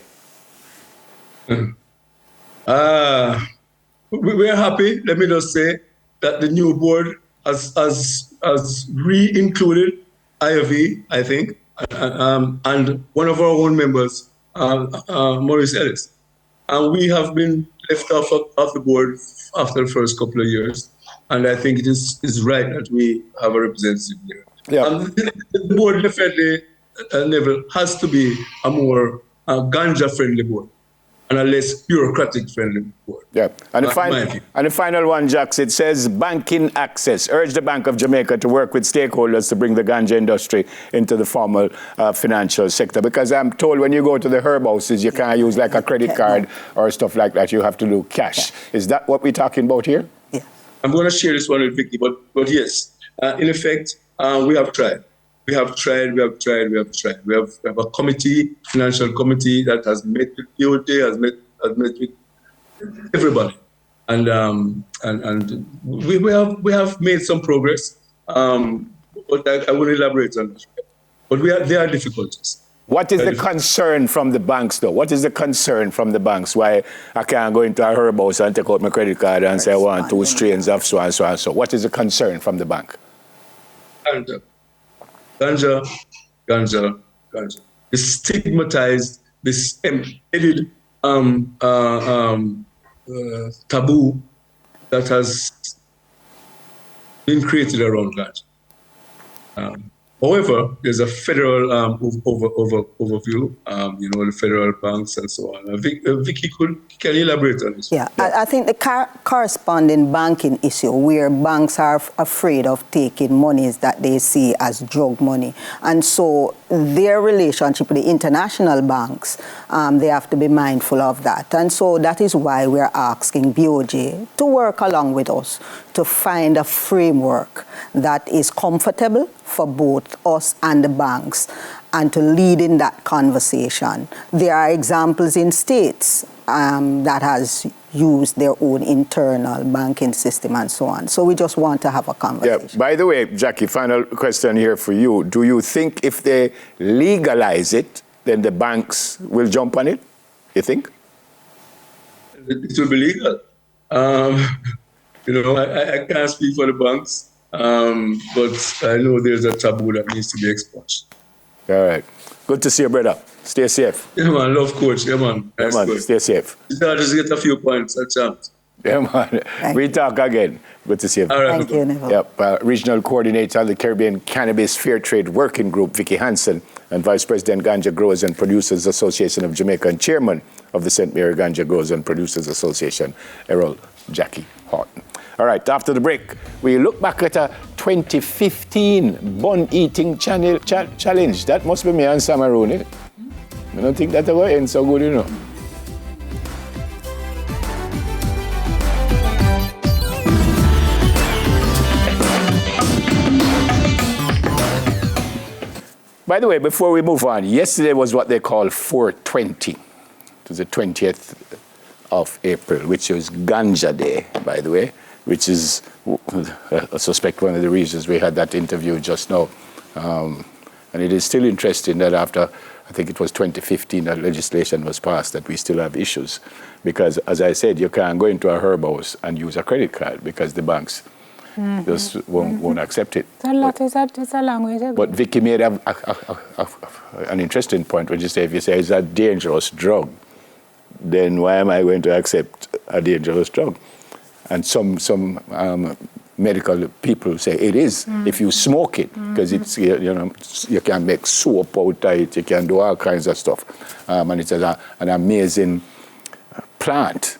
We're happy, let me just say, that the new board has re-included IOV, I think, and one of our own members, Maurice Ellis. And we have been left off the board after the first couple of years. And I think it is right that we have a representative there. Yeah. The board definitely level has to be a more ganja-friendly board and a less bureaucratic-friendly board. Yeah. And the final one, Jax, it says banking access. Urge the Bank of Jamaica to work with stakeholders to bring the ganja industry into the formal financial sector. Because I'm told when you go to the herb houses, you can't use like a credit card or stuff like that. You have to do cash. Yeah. Is that what we're talking about here? Yeah. I'm going to share this one with Vicky, but yes, in effect, we have tried. We have tried. We have a committee, financial committee that has met with DOJ, has met with everybody, and we have made some progress. But I will elaborate on that. But there are difficulties. What is the concern from the banks, though? What is the concern from the banks? Why I can't go into a herb house and take out my credit card and say I want 2 strains of so and so and so? What is the concern from the bank? Ganja. It's stigmatized, this embedded taboo that has been created around ganja. However, there's a federal overview, the federal banks and so on. Vicky, can you elaborate on this? Yeah, I think the corresponding banking issue where banks are afraid of taking monies that they see as drug money. And so their relationship with the international banks, they have to be mindful of that. And so that is why we're asking BOJ to work along with us to find a framework that is comfortable for both us and the banks and to lead in that conversation. There are examples in states that has used their own internal banking system and so on. So we just want to have a conversation. Yeah. By the way, Jackie, final question here for you. Do you think if they legalize it, then the banks will jump on it? You think? It will be legal. I can't speak for the banks, but I know there's a taboo that needs to be expunged. All right. Good to see you, brother. Stay safe. Yeah, man. Love coach. Yeah, man. Yeah, man. Stay safe. Just get a few points, a chance. Yeah, man. We talk again. Good to see you. Thank you, Neville. Yep. Regional Coordinator of the Caribbean Cannabis Fair Trade Working Group, Vicky Hansen, and Vice President Ganja Growers and Producers Association of Jamaica and Chairman of the St. Mary Ganja Growers and Producers Association, Errol Jackie Horton. All right, after the break, we look back at a 2015 bun eating challenge. That must be me and Samaroon. I don't think that will end so good, you know. By the way, before we move on, yesterday was what they call 420. It was the 20th of April, which was Ganja Day, by the way, which is, I suspect, one of the reasons we had that interview just now. And it is still interesting that after, I think it was 2015, that legislation was passed, that we still have issues. Because, as I said, you can't go into a herb house and use a credit card because the banks just won't accept it. It's a language. But Vicky made an interesting point when you say, if you say it's a dangerous drug, then why am I going to accept a dangerous drug? And some medical people say it is if you smoke it, because it's, you know, you can make soap out of it, you can do all kinds of stuff. And it's an amazing plant.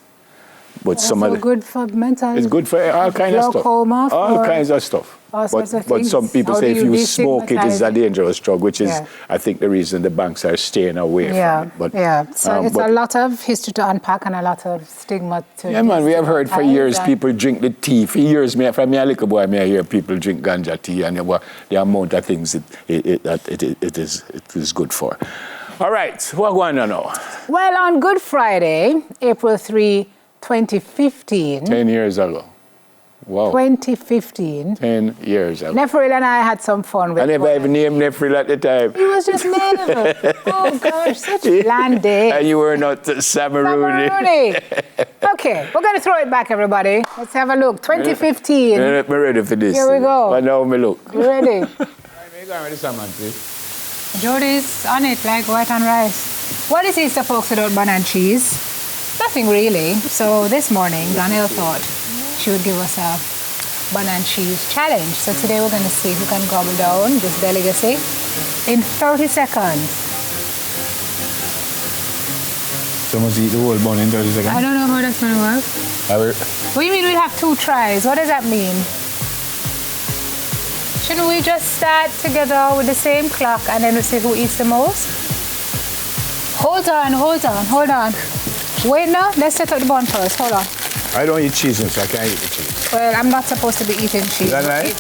But some also good for mental. It's good for all kinds of stuff. All kinds of stuff. But some people say if you smoke it, it's a dangerous drug, which is, I think, the reason the banks are staying away from it. But, so it's a lot of history to unpack and a lot of stigma to. Yeah, man, we have heard for years people drink the tea. For years, from me a little boy, I hear people drink ganja tea, and the amount of things it is good for. All right, what going on now? Well, on Good Friday, April 3, 2015. 10 years ago. Wow. 2015. 10 years ago. Nefril and I had some fun with it. I never even named Nefril at the time. He was just Neville. Oh, gosh, such a bland day. And you were not Samaroon. Okay, we're going to throw it back, everybody. Let's have a look. 2015. I'm ready for this. Here we go. I know me look. You ready? All right, where you going with the salmon, please? Jody's on it like white and rice. What is Easter, folks, without bun and cheese? Nothing really. So this morning, Danielle thought she would give us a bun and cheese challenge. So today we're going to see who can gobble down this delicacy in 30 seconds. So must eat the whole bun in 30 seconds? I don't know how that's going to work. What do you mean we'll have 2 tries? What does that mean? Shouldn't we just start together with the same clock and then we'll see who eats the most? Hold on. Wait now, let's set up the bun first. Hold on. I don't eat cheese, so I can't eat the cheese. Well, I'm not supposed to be eating cheese. Is that knife?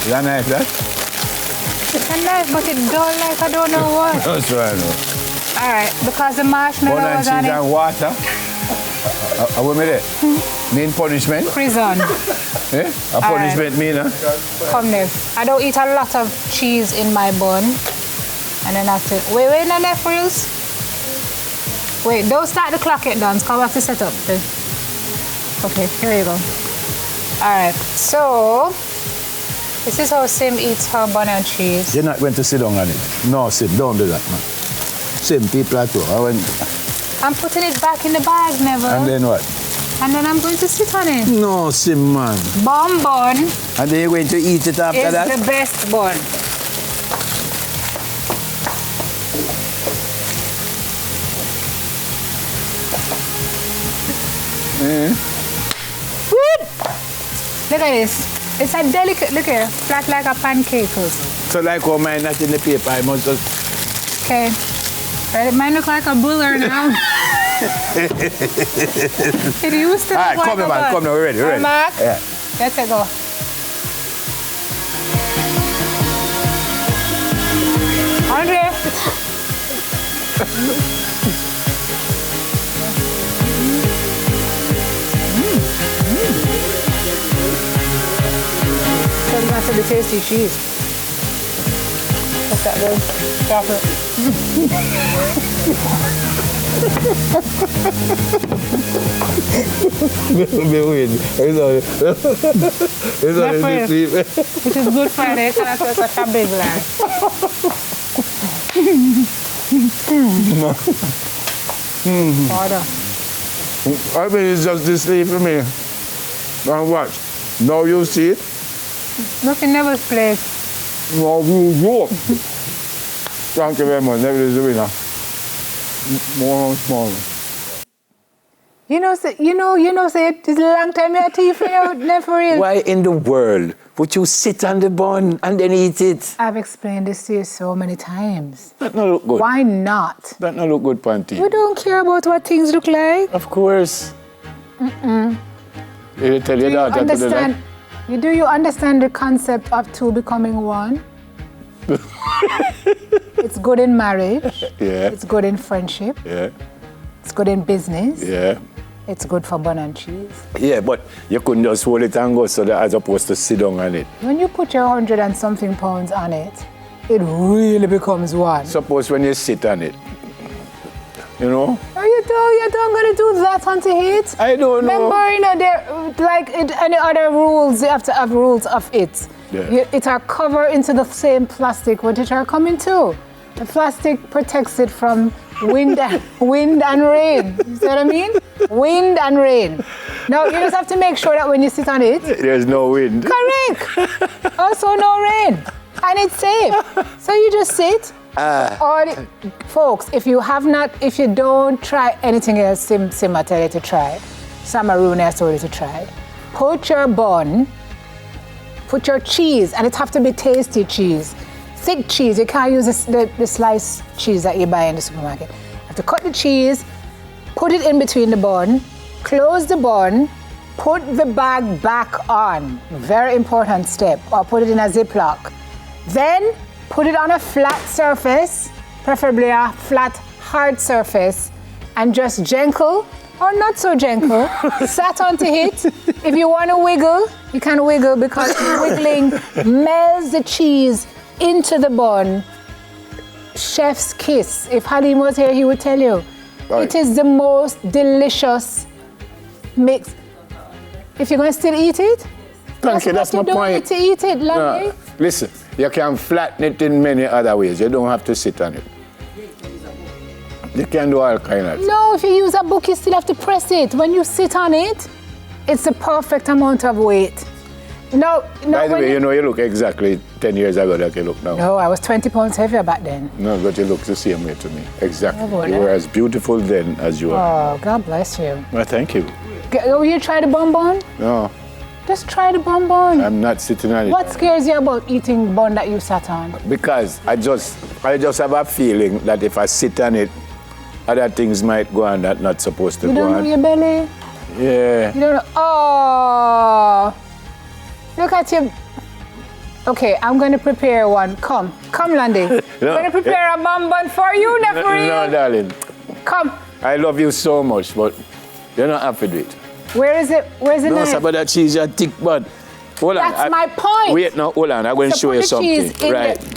Is that knife, that? It's a knife, but it's dull like I don't know what. That's what I know. All right, because the marshmallow bun and was cheese on it. and water. What me there? Mean punishment? Prison. A punishment mean, huh? Come there. I don't eat a lot of cheese in my bun. And then I have to... Wait, no Nefrils. Wait, don't start the clock yet, Don. Come have to set up. Okay, here you go. All right, so this is how Sim eats her bun and cheese. You're not going to sit down on it. No, Sim, don't do that, man. Sim, people are too. I'm putting it back in the bag, Neville. And then what? And then I'm going to sit on it. No, Sim, man. Bun. And then you're going to eat it after that? It's the best bun. Look at this. It's a delicate, look here, flat like a pancake. So like how mine not in the paper, I must just... Okay. Right, mine look like a buller now. It used to look right, like come a man, come now, we're ready, we're ready. Mark? Yeah. Let's go. Andre. So that's the tasty cheese. What's that good? Chocolate. Which is Good Friday, so that's such a big lie. Order. I mean, it's just this leaf for me. Now watch. Now you see it? Nothing never plays. No, you go. Thank you very much. Never is the winner. More small. Say it's a long time your teeth never real. Why in the world would you sit on the bun and then eat it? I've explained this to you so many times. That not look good. Why not? That not look good, Panty. You don't care about what things look like? Of course. You tell your daughter to do that? Do you understand the concept of two becoming one? It's good in marriage. Yeah. It's good in friendship. Yeah. It's good in business. Yeah. It's good for bun and cheese. Yeah, but you couldn't just hold it and go so that as opposed to sit down on it. When you put your 100 and something pounds on it, it really becomes one. Suppose when you sit on it, you know? Oh, you don't gonna do that until it. I don't know. Remember, there like any other rules, you have to have rules of it. Yeah. It are covered into the same plastic what it are coming to. The plastic protects it from wind and rain. You see what I mean? Wind and rain. Now you just have to make sure that when you sit on it, there's no wind. Correct. Also no rain, and it's safe. So you just sit. Folks, if you don't try anything else, Sim I tell you to try. Samaroon I told you to try. Put your bun, put your cheese, and it have to be tasty cheese. Thick cheese, you can't use the sliced cheese that you buy in the supermarket. You have to cut the cheese, put it in between the bun, close the bun, put the bag back on. Very important step. Or put it in a Ziploc. Then put it on a flat surface, preferably a flat, hard surface, and just gentle or not so gentle, sat onto it. If you want to wiggle, you can wiggle because wiggling melts the cheese into the bun. Chef's kiss. If Halim was here, he would tell you. Right. It is the most delicious mix. If you're going to still eat it, thank you, that's my point. You don't need to eat it, lovely. No, listen, you can flatten it in many other ways. You don't have to sit on it. You can do all kinds of. No, if you use a book, you still have to press it. When you sit on it, it's the perfect amount of weight. No. By the way, you look exactly 10 years ago like you look now. No, I was 20 pounds heavier back then. No, but you look the same way to me. Exactly. You were as beautiful then as you are. Oh, God bless you. Well, thank you. You try the bonbon? No. Just try the bonbon. I'm not sitting on it. What scares you about eating bun that you sat on? Because I just have a feeling that if I sit on it, other things might go on that not supposed to go on. You don't know your belly? Yeah. You don't know? Oh. Look at you. Okay, I'm going to prepare one. Come, Landy. I'm going to prepare a bonbon for you, Neferine. No, darling. Come. I love you so much, but you're not happy with it. Where is it? Where's the knife? No, about that cheese, you're thick, but hold on. That's my point. Wait, no, hold on. I'm going to show you something.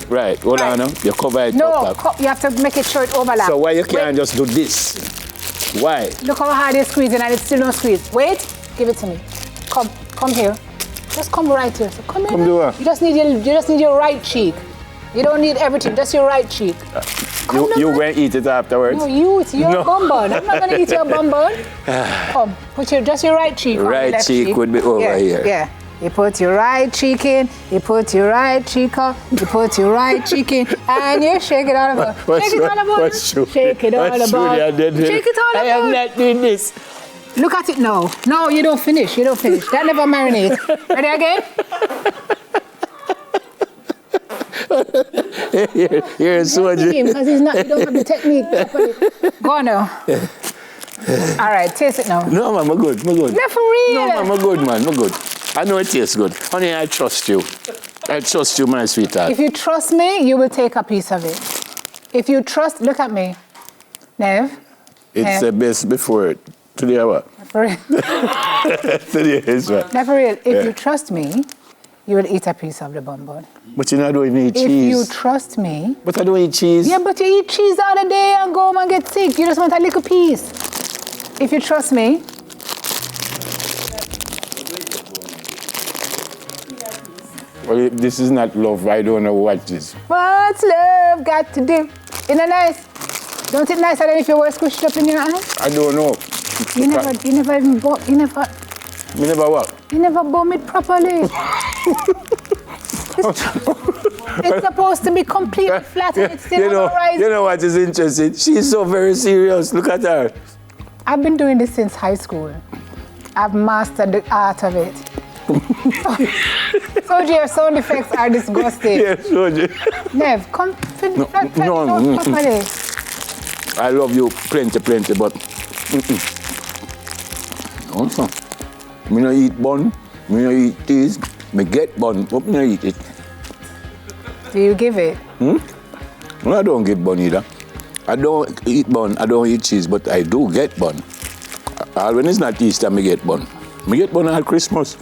Right. Hold on now. You cover it up. No, you have to make it sure it overlaps. So why you can't just do this? Why? Look how hard you're squeezing and it's still not squeezed. Wait, give it to me. Come here. Just come right here. So come here. Come do what? You just need your right cheek. You don't need everything, just your right cheek. You going to eat it afterwards? No, it's your bonbon. I'm not going to eat your bonbon. Come, put just your right cheek on. Right cheek would be over here. Yeah. You put your right cheek in, you put your right cheek up, you put your right cheek in, and you shake it all about. Shake it all about. Shake it all about. Shake it all about. I am not doing this. Look at it now. No, you don't finish. That never marinates. Ready again? You're so because you don't have the technique properly. Go on now. All right, taste it now. No, man, I'm good. Not for real. No, man, I'm good, man. I'm good. I know it tastes good. Honey, I trust you. I trust you, my sweetheart. If you trust me, you will take a piece of it. If you trust, look at me. Nev. It's the best before it. Today, what? For real. Today is what? Not for real. If you trust me, you will eat a piece of the bonbon. But you don't even eat cheese. If you trust me. But I don't eat cheese. Yeah, but you eat cheese the other day and go home and get sick. You just want a little piece. If you trust me. Well, this is not love. I don't know what this is. What's love got to do? Isn't it nice? Don't it nicer than if you were squished up in your eyes? I don't know. You never even bought, you never... You never what? You never bomb it properly. It's supposed to be completely flat and it's still rise. You know what is interesting? She's so very serious. Look at her. I've been doing this since high school. I've mastered the art of it. So your sound effects are disgusting. Yes, Soji. Nev, come flat properly. I love you plenty, but also, me no eat bun, me no eat cheese, me get bun, but me no eat it. Do you give it? No, I don't get bun either. I don't eat bun, I don't eat cheese, but I do get bun. When it's not Easter, me get bun. Me get bun at Christmas.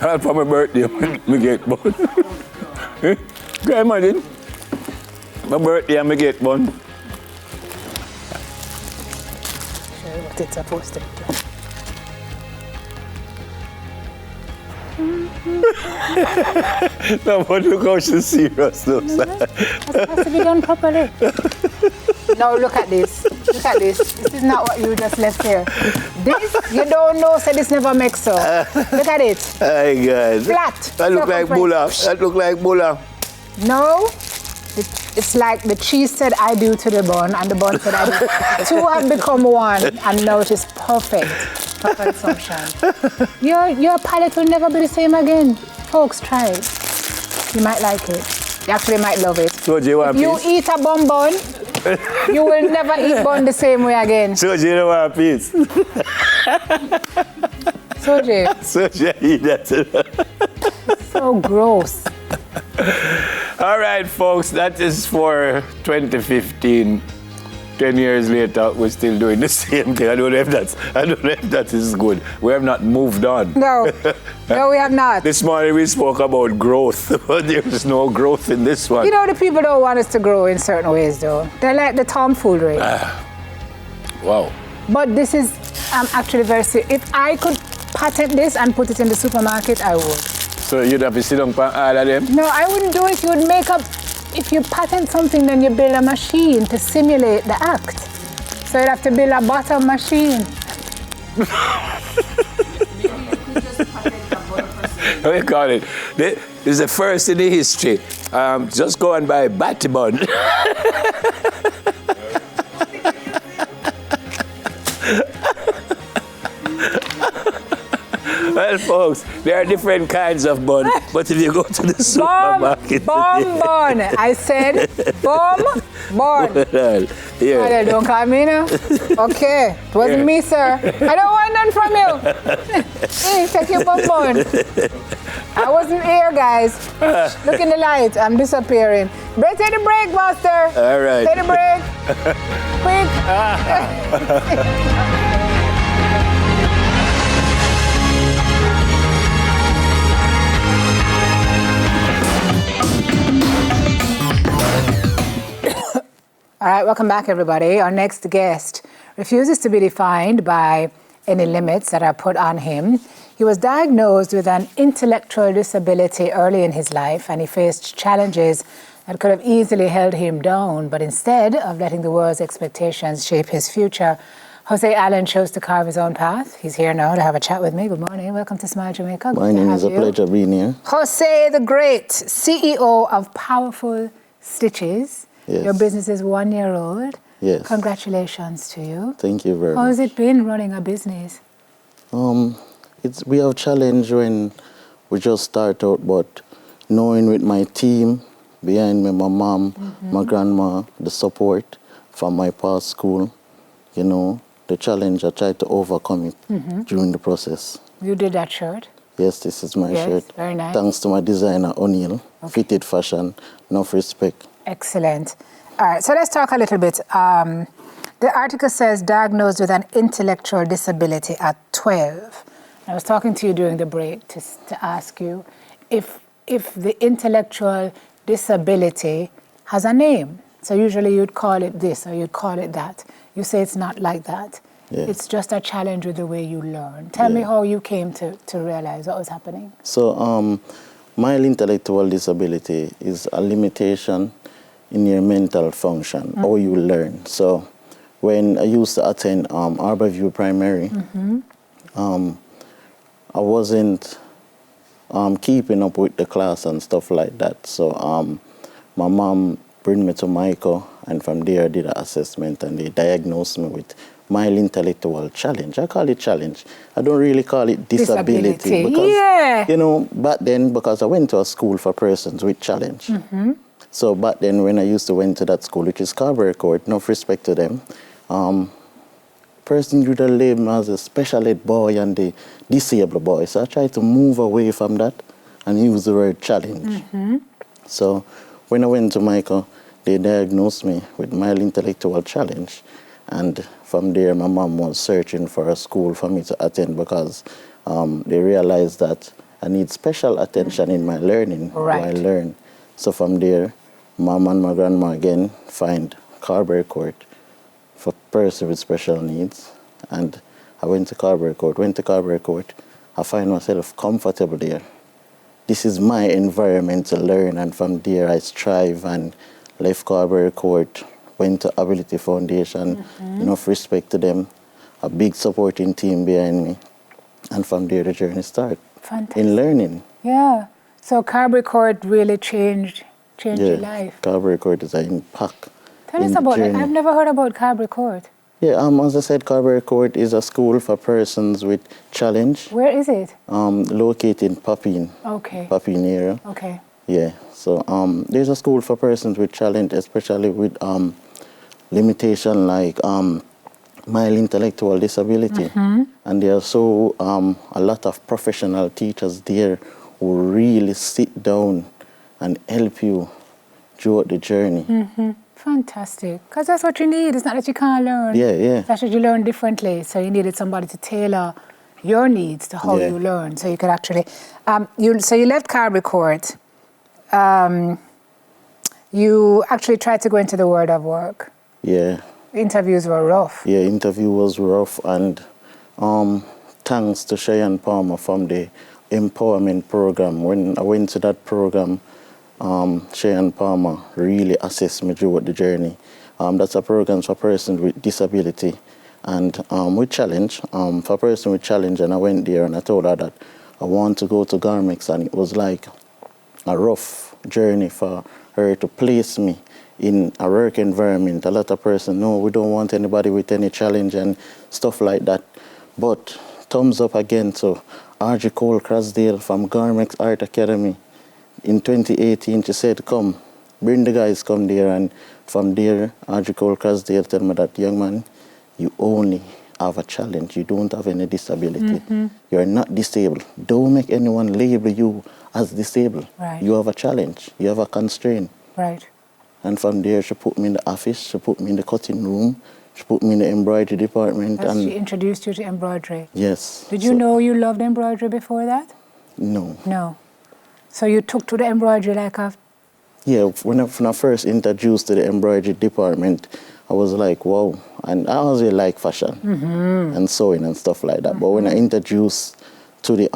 And for my birthday, me get bun. Can you imagine? My birthday, I get bun. Show you what it's supposed to be. No, but look how she's serious. Looks. It has to be done properly. No, look at this. Look at this. This is not what you just left here. This, you don't know, so this never makes so. Look at it. Oh, God. Flat. That look like bulla. That look like bulla. No. It's like the cheese said I do to the bun, and the bun said I do. Two have become one, and now it is perfect. Perfect consumption. Your palate will never be the same again. Folks, try it. You might like it. You actually might love it. So, do you want if you piece? eat a bun, you will never eat bun the same way again. So, do you want a piece? Soji. So, do you eat that? So gross. All right, folks, that is for 2015. 10 years later, we're still doing the same thing. I don't know if that is good. We have not moved on. No, we have not. This morning we spoke about growth, but there's no growth in this one. You know, the people don't want us to grow in certain ways, though. They like the tomfoolery. Wow. But this is actually very serious. If I could patent this and put it in the supermarket, I would. So you'd have to sit down for all of them? No, I wouldn't do it. You would make up. If you patent something, then you build a machine to simulate the act. So you'd have to build a bottom machine. What do you call it? This is the first in the history. Just go and buy Batibun. Well, folks, there are different kinds of bun, but if you go to the supermarket... Bun. I said bun. Well, here. Don't call me now. Okay, it wasn't me, sir. I don't want none from you. Hey, take your bun. I wasn't here, guys. Look in the light. I'm disappearing. Take the break, master. All right. Take the break. Quick. All right, welcome back, everybody. Our next guest refuses to be defined by any limits that are put on him. He was diagnosed with an intellectual disability early in his life, and he faced challenges that could have easily held him down. But instead of letting the world's expectations shape his future, Jose Allen chose to carve his own path. He's here now to have a chat with me. Good morning. Welcome to Smile Jamaica. My name is a pleasure being here. Jose the Great, CEO of Powerful Stitches. Yes. Your business is 1 year old. Yes. Congratulations to you. Thank you very much. How has it been running a business? We have challenge when we just start out, but knowing with my team behind me, my mom, my grandma, the support from my past school, you know, the challenge, I tried to overcome it during the process. You did that shirt? Yes, this is my shirt. Very nice. Thanks to my designer, O'Neill. Okay. Fitted fashion, enough respect. Excellent. All right, so let's talk a little bit. The article says diagnosed with an intellectual disability at 12. I was talking to you during the break to ask you if the intellectual disability has a name. So usually you'd call it this or you'd call it that. You say it's not like that. Yeah. It's just a challenge with the way you learn. Tell me how you came to realize what was happening. So mild intellectual disability is a limitation in your mental function, how you learn. So when I used to attend Harborview Primary, I wasn't keeping up with the class and stuff like that. So my mom bring me to Jamaica, and from there I did an assessment, and they diagnosed me with mild intellectual challenge. I call it challenge. I don't really call it disability. Because, you know, back then, because I went to a school for persons with challenge. So back then, when I used to went to that school, which is Carberry Court, no respect to them, person you the label as a special ed boy and the disabled boy. So I tried to move away from that and use the word challenge. So when I went to Jamaica, they diagnosed me with mild intellectual challenge. And from there, my mom was searching for a school for me to attend because they realized that I need special attention in my learning while I learn. So from there, mom and my grandma again find Carberry Court for person with special needs. And I went to Carberry Court. I find myself comfortable there. This is my environment to learn, and from there I strive and left Carberry Court, went to Ability Foundation, enough respect to them, a big supporting team behind me, and from there the journey started. Fantastic. In learning. Yeah. So Carberry Court really changed your life. Carberry Court is an impact. Tell us about it. I've never heard about Carberry Court. Yeah, as I said, Carberry Court is a school for persons with challenge. Where is it? Located in Papine. Okay. Papine area. Okay. Yeah, so there's a school for persons with challenge, especially with limitation like mild intellectual disability. And there are so a lot of professional teachers there who really sit down and help you throughout the journey. Fantastic. Because that's what you need. It's not that you can't learn. Yeah. That's that you learn differently. So you needed somebody to tailor your needs to how you learn. So you could actually... So you left Carberry Court. You actually tried to go into the world of work. Yeah. Interviews were rough. Yeah, interview was rough. And thanks to Cheyenne Palmer from the empowerment program. When I went to that program, Cheyenne Palmer really assessed me throughout the journey. That's a program for persons with disability and with challenge. For person with challenge, and I went there and I told her that I want to go to Garmex, and it was like a rough journey for her to place me in a work environment. A lot of persons, no, we don't want anybody with any challenge and stuff like that. But thumbs up again to RG Cole Crasdale from Garmex Art Academy. In 2018, she said, come, bring the guys, come there. And from there, RG Cole Crasdale told me that, young man, you only have a challenge. You don't have any disability. You're not disabled. Don't make anyone label you as disabled. You have a challenge. You have a constraint. And from there, she put me in the office. She put me in the cutting room. She put me in the embroidery department. And she introduced you to embroidery? Yes. Did you know you loved embroidery before that? No. No. So you took to the embroidery like a... Yeah, when I first introduced to the embroidery department, I was like, wow. And I always like fashion and sewing and stuff like that. But when I introduced to the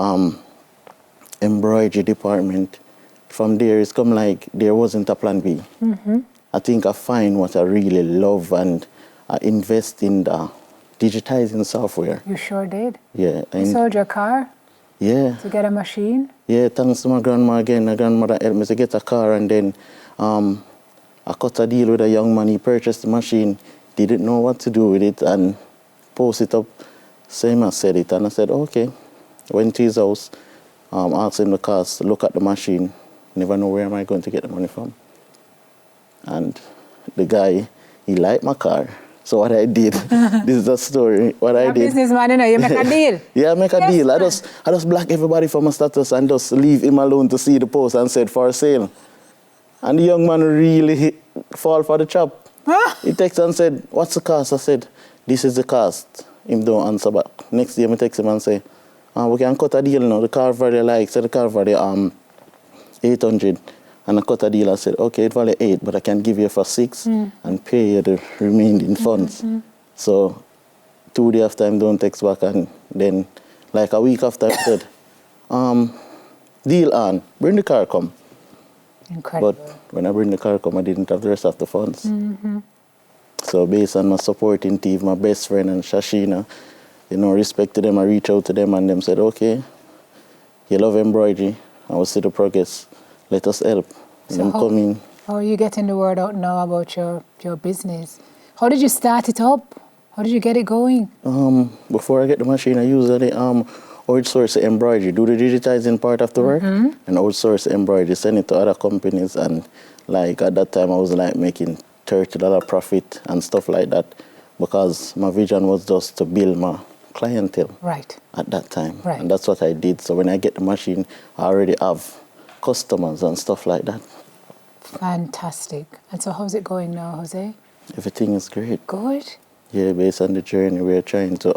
embroidery department, from there it's come like there wasn't a plan B. I think I find what I really love, and I invest in the digitizing software. You sure did? Yeah. You sold your car? Yeah. To get a machine? Yeah, thanks to my grandma again. My grandmother helped me to get a car, and then I cut a deal with a young man. He purchased the machine, didn't know what to do with it, and posted it up. Same as said it, and I said, okay. Went to his house, asked him the cost, look at the machine. Never know where am I going to get the money from. And the guy, he liked my car. So what I did, this is the story. What I did. Businessman, you know, you make a deal. Yeah, I make a deal. I just block everybody from my status and just leave him alone to see the post and said for sale. And the young man really fall for the trap. He texted and said, what's the cost? I said, this is the cost. Him don't answer back. Next day I text him and say, we can cut a deal now. The car value the car value 800. And I cut a deal. I said, okay, it value 8, but I can give you for 6 and pay you the remaining funds. So 2 days after, I don't text back, and then like a week after, I said, deal on, bring the car come. Incredible. But when I bring the car come, I didn't have the rest of the funds. So based on my supporting team, my best friend and Shashina, respect to them, I reach out to them and them said, okay, you love embroidery, I will see the progress, let us help. And I'm coming. How are you getting the word out now about your business? How did you start it up? How did you get it going? Before I get the machine, I usually outsource the embroidery, do the digitizing part of the work, and outsource the embroidery, send it to other companies. And like at that time, I was like making $30 profit and stuff like that, because my vision was just to build my clientele at that time. Right. And that's what I did. So when I get the machine, I already have customers and stuff like that. Fantastic. And so how's it going now, Jose? Everything is great. Good? Yeah, based on the journey, we're trying to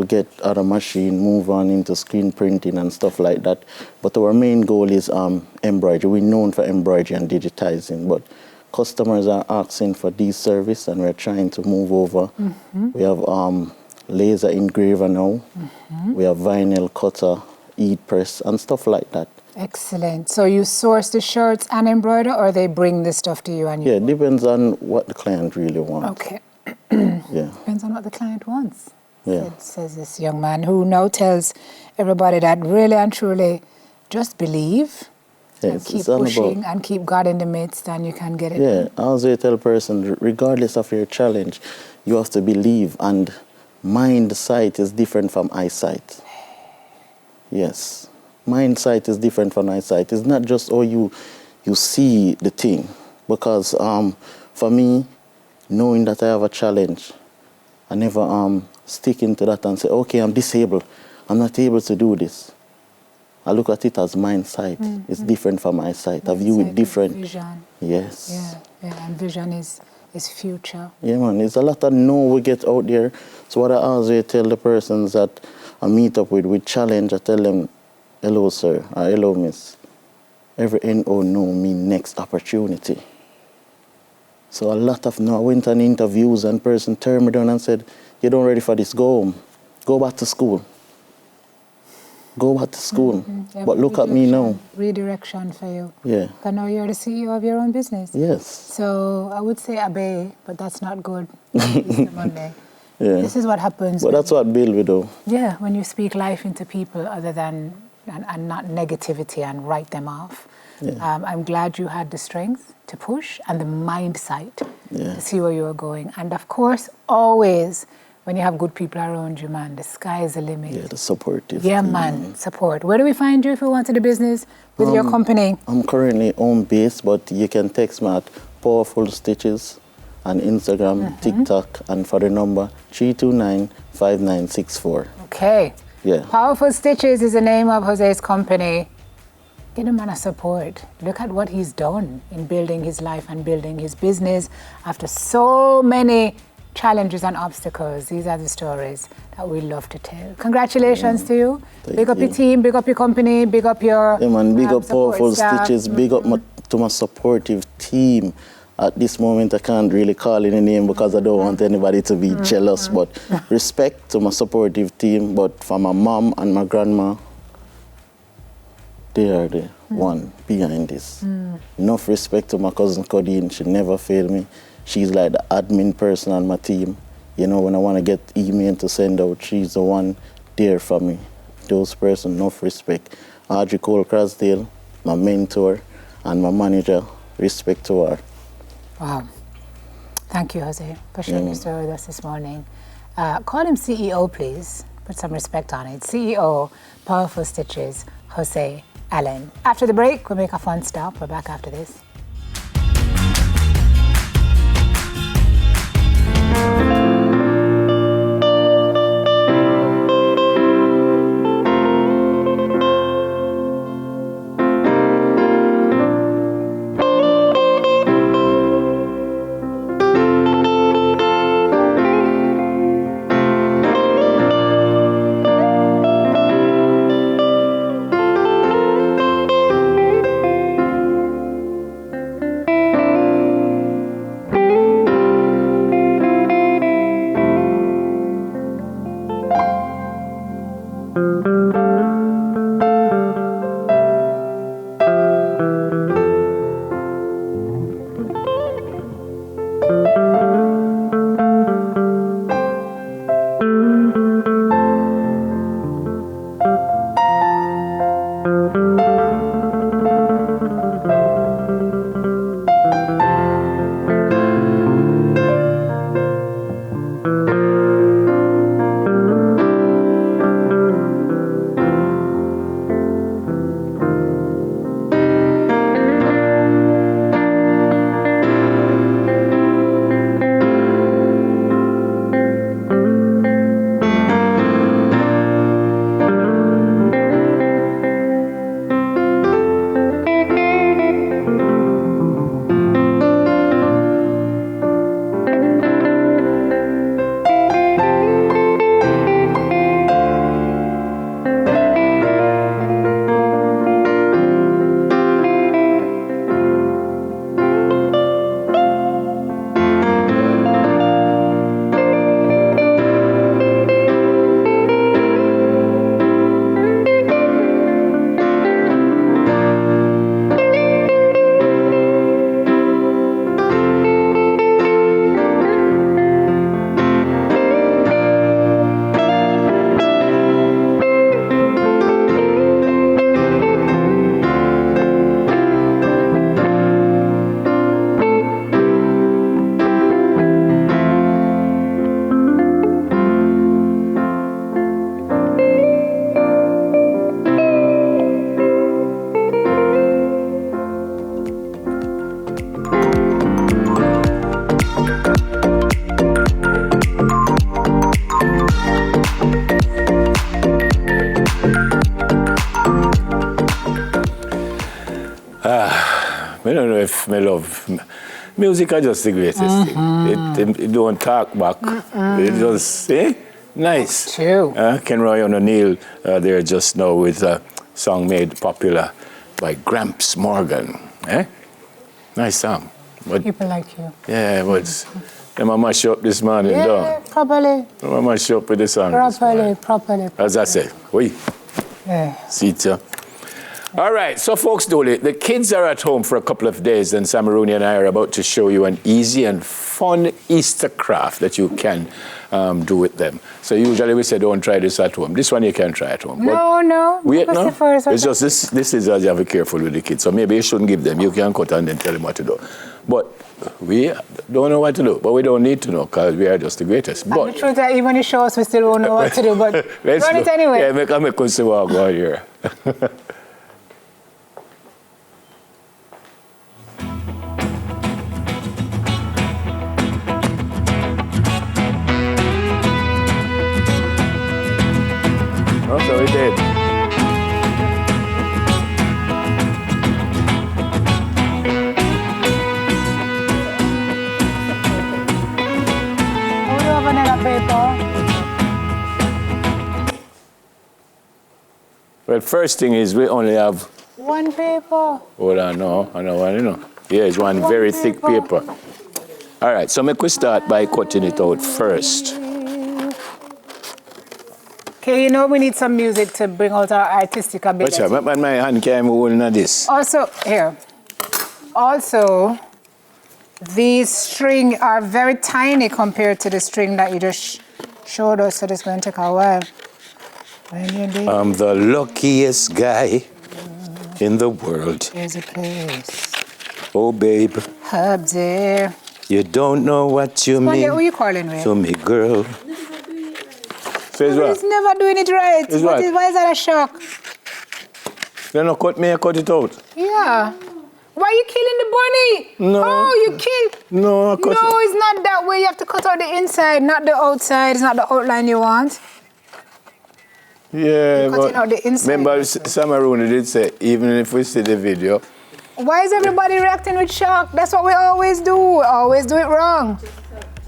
get out of machine, move on into screen printing and stuff like that. But our main goal is embroidery. We're known for embroidery and digitizing, but customers are asking for these service, and we're trying to move over. We have laser engraver now. We have vinyl cutter, heat press, and stuff like that. Excellent. So you source the shirts and embroider, or they bring the stuff to you? And it depends on what the client really wants. Okay. Yeah. Depends on what the client wants. Yeah. Says this young man who now tells everybody that really and truly just believe and keep pushing and keep God in the midst, and you can get it done. I always tell a person, regardless of your challenge, you have to believe, and mind sight is different from eyesight. Yes. Mind sight is different from eyesight. It's not just how you see the thing. Because for me, knowing that I have a challenge, I never stick into that and say, okay, I'm disabled. I'm not able to do this. I look at it as mind sight. It's different from eyesight. I view it different. Vision. Yes. Yeah, and vision is future. Yeah, man. There's a lot of no we get out there. So what I always tell the persons that I meet up with challenge, I tell them, hello, sir, or hello, miss. Every NO no mean next opportunity. So a lot of no, I went on interviews and person turned me down and said, you're not ready for this, go home. Go back to school. Go back to school. Yeah, but look at me now. Redirection for you. Yeah. Because now you're the CEO of your own business. Yes. So I would say obey, but that's not good. Easter Monday. Yeah. This is what happens. But that's what Bill will do. Yeah, when you speak life into people other than, and not negativity and write them off. Yeah. I'm glad you had the strength to push and the mind sight to see where you were going. And of course, always, when you have good people around you, man, the sky is the limit. Yeah, the supportive. Yeah, man, support. Where do we find you if we wanted a business with your company? I'm currently home-based, but you can text me at Powerful Stitches on Instagram, TikTok, and for the number 329-5964. Okay. Yeah. Powerful Stitches is the name of Jose's company. Get him on a support. Look at what he's done in building his life and building his business after so many challenges and obstacles. These are the stories that we love to tell. Congratulations to you. Big up your team, big up your company, big up your big up Powerful Stitches, big up to my supportive team. At this moment, I can't really call in a name because I don't want anybody to be jealous, but respect to my supportive team. But for my mom and my grandma, they are the one behind this. Enough respect to my cousin Codine. She never failed me. She's like the admin person on my team. You know, when I want to get email to send out, she's the one there for me. Those persons, enough respect. Audrey Cole Crosdale, my mentor, and my manager, respect to her. Wow. Thank you, Jose, for sharing your story with us this morning. Call him CEO, please. Put some respect on it. CEO, Powerful Stitches, Jose Allen. After the break, we'll make a fun stop. We're back after this. I don't know if I love music. I just the greatest thing. It don't talk back. It just nice. True. Ken Roy and O'Neill there just now with a song made popular by Gramps Morgan. Nice song. But, people like you. Yeah, but I'm a mash up this morning, properly. I'm a mash up with the song. Properly. As I said, see ya. All right, so folks, the kids are at home for a couple of days, and Samaruni and I are about to show you an easy and fun Easter craft that you can do with them. So usually we say don't try this at home. This one you can try at home. No. Wait, no. It's just this is as you have to be careful with the kids. So maybe you shouldn't give them. You can cut and then tell them what to do. But we don't know what to do. But we don't need to know because we are just the greatest. But the truth that even when you show us, we still don't know what to do. But run it anyway. Yeah, make us see what go here. So we did. Well, first thing is we only have one paper. Hold on, no, I know one, you know. Yeah, it's one very thick paper. All right, so make we start by cutting it out first. Okay, you know we need some music to bring out our artistic ability. Watch out, my hand can't move on this. Also, these string are very tiny compared to the string that you just showed us, so it's going to take a while. I'm the luckiest guy in the world. There's a place. Oh, babe. Up there. You don't know what you mean. Who are you calling with? To me, girl. Says what? He's never doing it right. Why is that a shock? They don't cut me, I cut it out. Yeah. Why are you killing the bunny? No. Oh, you killed. No, I cut No, it's not that way. You have to cut out the inside, not the outside. It's not the outline you want. Yeah, You're cutting out the inside. Remember, Samaruni did say, even if we see the video. Why is everybody reacting with shock? That's what we always do. We always do it wrong.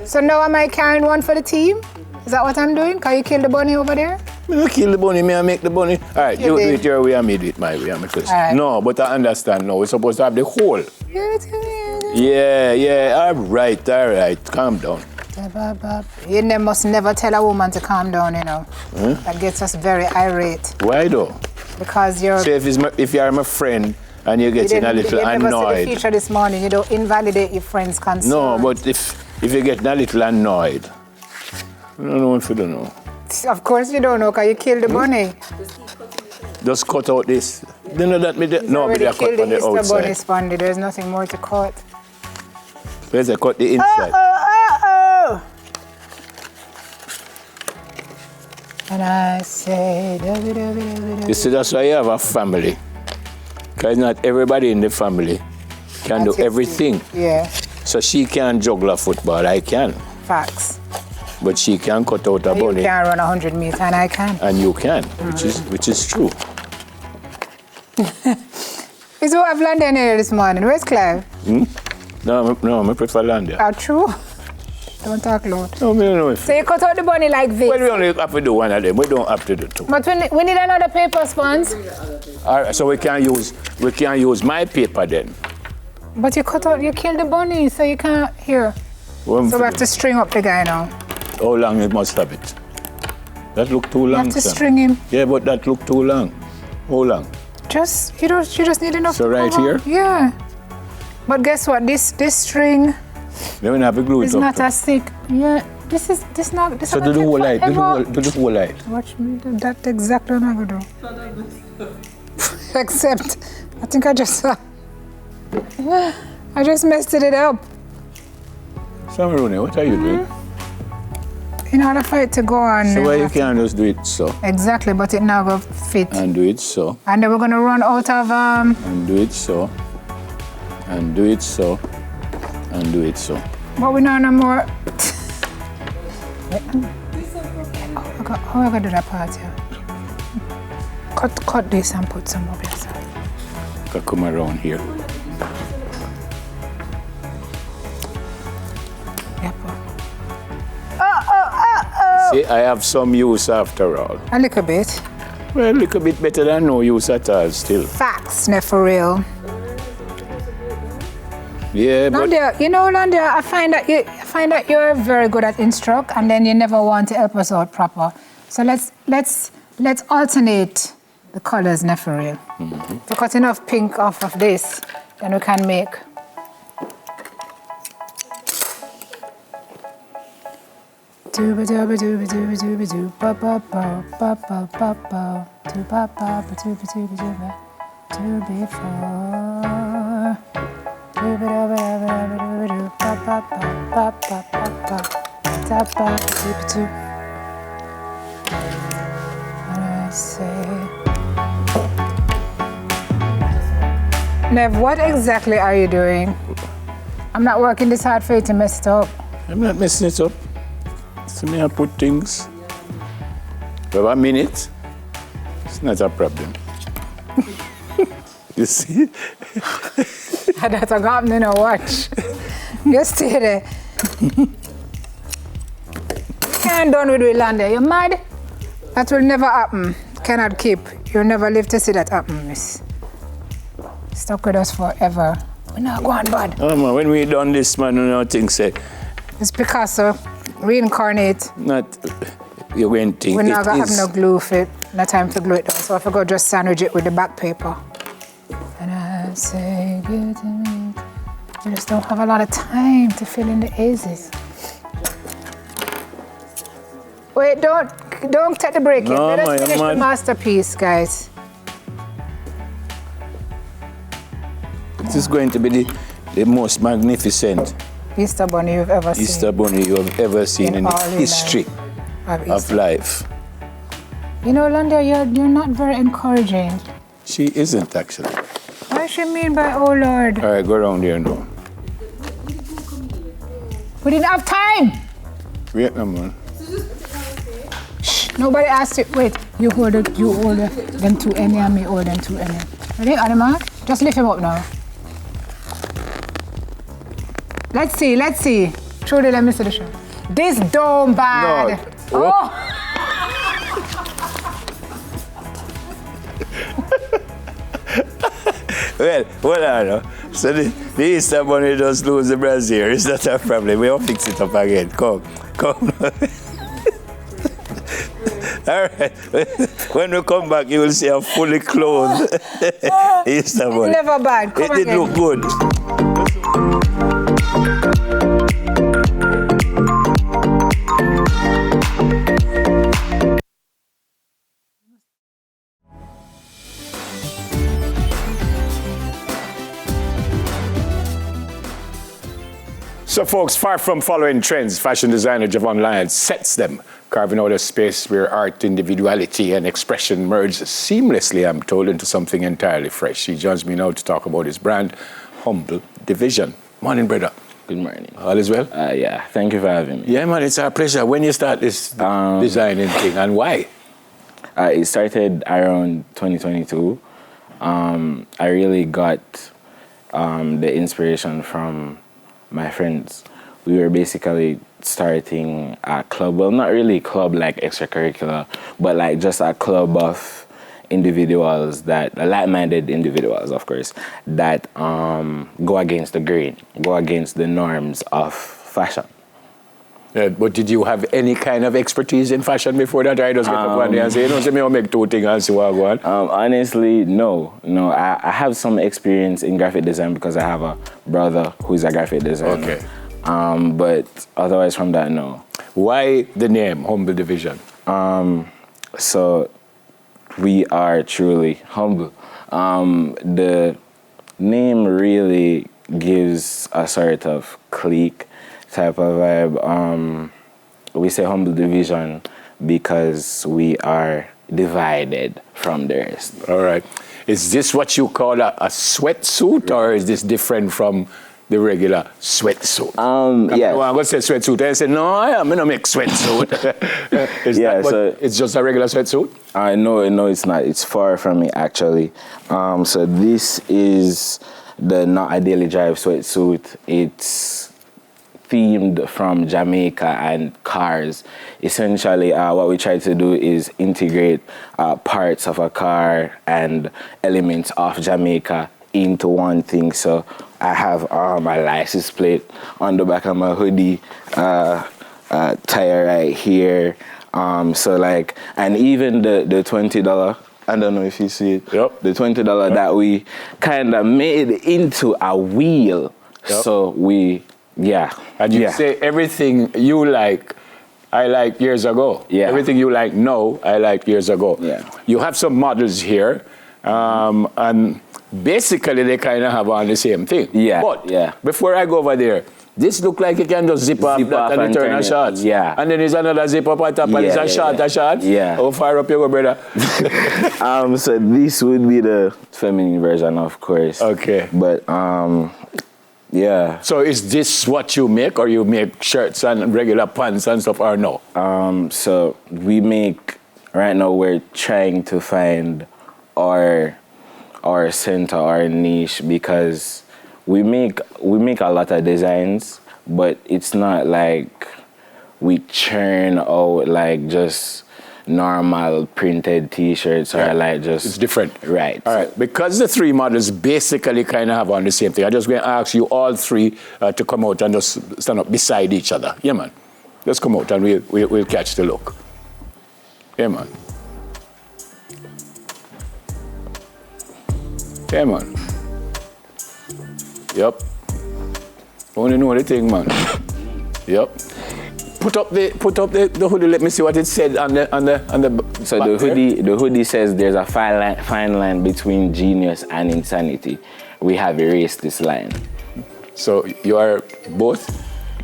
So now am I carrying one for the team? Is that what I'm doing? Can you kill the bunny over there? Me not kill the bunny, me I make the bunny. All right, you do it your way and me do it my way. Right. No, but I understand now. We're supposed to have the whole. Yeah. All right. Calm down. You must never tell a woman to calm down, you know. That gets us very irate. Why though? Because you're... So if you're my friend and you're getting a little annoyed. You never see the feature this morning. You don't invalidate your friend's concern. No, but if you're getting a little annoyed, I don't know if you don't know. Of course you don't know, because you killed the bunny. Just cut out this. You know that no, but they cut on the outside. Bunny spondy. There's nothing more to cut. There's a cut the inside. And I say, you see, that's why you have a family. Because not everybody in the family can do everything. Yeah. So she can juggle a football, I can. Facts. But she can cut out a bunny. You can run 100 meters and I can. And you can, which is true. Is who I've landed here this morning. Where's Clive? No, I prefer Landia. Are true? Don't talk loud. No, I don't know if... So you cut out the bunny like this? Well, we only have to do one of them. We don't have to do two. But we need another paper sponge. All right, so we can use my paper then. But you killed the bunny, so you can't, here. So we have to string up the guy now. How long it must have it? That look too long. You have to string him. Yeah, but that look too long. How long? You just need enough. So right here? Yeah. But guess what? This string Then we have to glue it is up. not as thick. Yeah. This not. So do the whole light. Do the whole light. Watch me do that exactly what I'm gonna do. Except, I think I just messed it up. Samaruni, what are you doing? In order for it to go on. So why you can't just do it so? Exactly, but it now go fit. And do it so. And then we're gonna run out of And do it so. And do it so. And do it so. But we know no more. How am I gonna do that part here? Cut this and put some up here. Come around here. See, I have some use after all. A little bit. Well, a little bit better than no use at all still. Facts, ne, for real. Yeah, but... Landia, you know, Landia, I find that you're very good at instruct, and then you never want to help us out proper. So let's alternate the colors, ne, for real. Mm-hmm. If we cut enough pink off of this, then we can make. Dooba dooba dooba dooba dooba doo ba ba ba ba ba ba ba doo ba ba ba dooba dooba dooba doo before dooba dooba dooba dooba doo ba ba ba ba ba ba ba da ba dooba doo. I say, Nev, what exactly are you doing? I'm not working this hard for you to mess it up. I'm not messing it up. So me I put things. For a minute, it's not a problem. You see? That's a happening in a watch. You stay there. Can't done with Landia. You mad? That will never happen. Cannot keep. You'll never live to see that happen, miss. Stuck with us forever. We're not going bad. Oh man, when we done this, man, nothing say. It's Picasso. Reincarnate. Not you went thing. We're not gonna have no glue for it. No time to glue it down. So I forgot just sandwich it with the back paper. And I say, good to me. We just don't have a lot of time to fill in the A's. Wait, don't take the break yet. Let us finish the masterpiece, guys. This is going to be the most magnificent Easter bunny you've ever seen. Easter bunny you have ever seen in the history of life. You know, Landia, you're not very encouraging. She isn't actually. What does she mean by, oh Lord? All right, go around here now. We didn't have time. Wait a minute. Shh, nobody asked you. Wait, you hold them two any and me hold them two any. Ready, Anima? Just lift him up now. Let's see. Truly, let me see the show. This don't bad. No. Oh! Well, hold on now. So the Easter bunny just lose the brassiere. It's not a problem. We'll fix it up again. Come. All right. When we come back, you will see a fully clothed Easter bunny. Never bad. Come It did look good. So folks, far from following trends, fashion designer Javon Lyons sets them, carving out a space where art, individuality, and expression merge seamlessly, I'm told, into something entirely fresh. He joins me now to talk about his brand, Humble Division. Morning, brother. Good morning. All is well? Yeah, thank you for having me. Yeah, man, it's our pleasure. When you start this designing thing, and why? It started around 2022. I really got the inspiration from my friends. We were basically starting a club. Well, not really a club like extracurricular, but like just a club of individuals that, like-minded individuals, of course, that go against the grain, go against the norms of fashion. But did you have any kind of expertise in fashion before that? I just get up one day and say, you know, say me I'll make two things and see what I want. Honestly, no. I have some experience in graphic design because I have a brother who's a graphic designer. Okay. But otherwise from that, no. Why the name Humble Division? So we are truly humble. The name really gives a sort of clique type of vibe. We say Humble Division because we are divided from the rest. All right. Is this what you call a sweatsuit, or is this different from the regular sweatsuit? Yeah. I'm going to say sweatsuit. I say, no, I'm going to make sweatsuit. It's just a regular sweatsuit? No, it's not. It's far from it, actually. So this is the Not a Daily Drive sweatsuit. It's themed from Jamaica and cars. Essentially, what we try to do is integrate parts of a car and elements of Jamaica into one thing. So I have my license plate on the back of my hoodie, tire right here. So like, and even the $20, I don't know if you see it. Yep. The $20 that we kind of made into a wheel. Yep. So And you say everything you like, I liked years ago. Yeah. Everything you like now, I liked years ago. Yeah. You have some models here, and basically they kind of have on the same thing. Yeah. But before I go over there, this look like you can just zip off that and turn a shot. Yeah. And then there's another zip up at top and it's a shot. Yeah. How far up you go, brother? So this would be the feminine version, of course. Okay. But yeah. So is this what you make, or you make shirts and regular pants and stuff, or no? So we make, right now we're trying to find our center, our niche, because we make a lot of designs, but it's not like we churn out like just normal printed t-shirts or like just... It's different. Right. All right. Because the three models basically kind of have on the same thing, I'm just going to ask you all three to come out and just stand up beside each other. Yeah, man. Just come out and we'll catch the look. Yeah, man. Yeah, man. Yep. Only know the thing, man. Yep. Put up the hoodie. Let me see what it said on the. So the hoodie says there's a fine line between genius and insanity. We have erased this line. So you are both?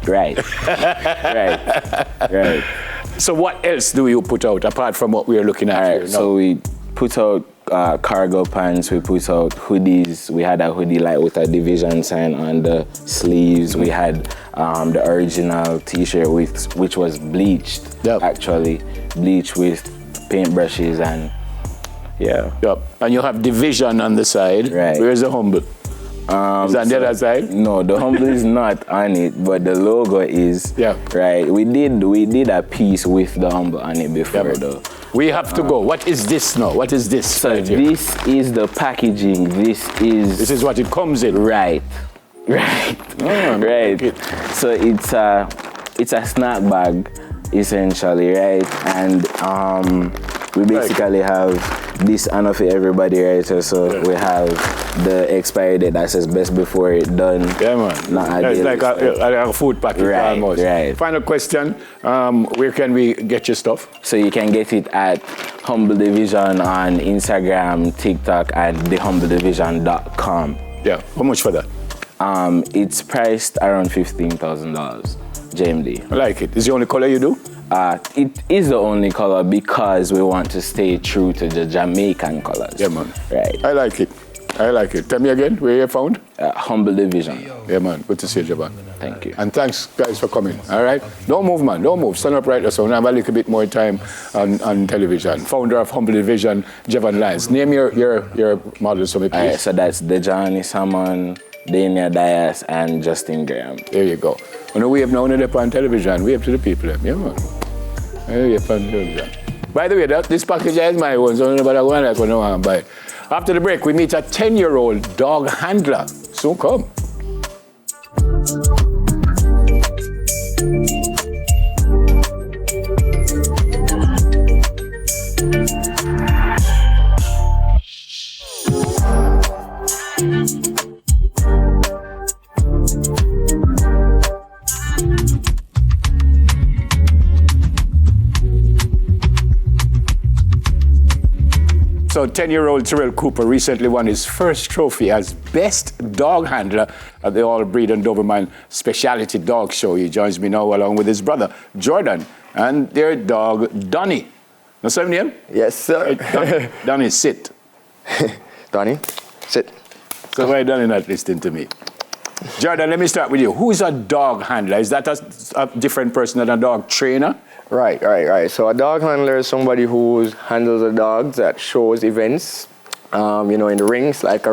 Right. right. So what else do you put out apart from what we are looking at here now? So we put out cargo pants, we put out hoodies. We had a hoodie like with a division sign on the sleeves. We had the original t-shirt which was bleached, actually. Bleached with paintbrushes and Yep. And you have division on the side. Right. Where's the humble? Is that on the other side? No, the humble is not on it, but the logo is. Yeah. Right. We did a piece with the humble on it before though. We have to go. What is this now? What is this? So right this is the packaging. This is what it comes in. Right. Right. So it's a snack bag, essentially, right? And we basically have this and for everybody, right? So we have the expiry date that says best before it done. Yeah, man. It's like a food package almost. Right. Final question, where can we get your stuff? So you can get it at Humble Division on Instagram, TikTok, and thehumbledivision.com. Yeah, how much for that? It's priced around $15,000, JMD. I like it. Is the only color you do? It is the only color because we want to stay true to the Jamaican colors. Yeah, man. Right. I like it. Tell me again, where you found? Humble Division. Yeah, man. Good to see you, Javan. Thank you. And thanks, guys, for coming. All right? Don't move, man. Don't move. Stand up right so we have a little bit more time on television. Founder of Humble Division, Javan Lyons. Name your models for me, please. All right, so that's Dejani Salmon, Dania Dias, and Justin Graham. There you go. You know, we have now on television. We have to the people. Yeah, man. We have on television. By the way, this package is my own, so nobody want to buy. After the break, we meet a 10-year-old dog handler. Soon come. So 10-year-old Terrell Cooper recently won his first trophy as Best Dog Handler at the All Breed and Doberman Specialty Dog Show. He joins me now along with his brother, Jordan, and their dog, Donnie. Know his name? Yes, sir. Hey, Donnie, sit. Donnie, sit. So why Donnie not listening to me? Jordan, let me start with you. Who is a dog handler? Is that a different person than a dog trainer? Right. So a dog handler is somebody who handles the dogs at shows, events, in the rings, like a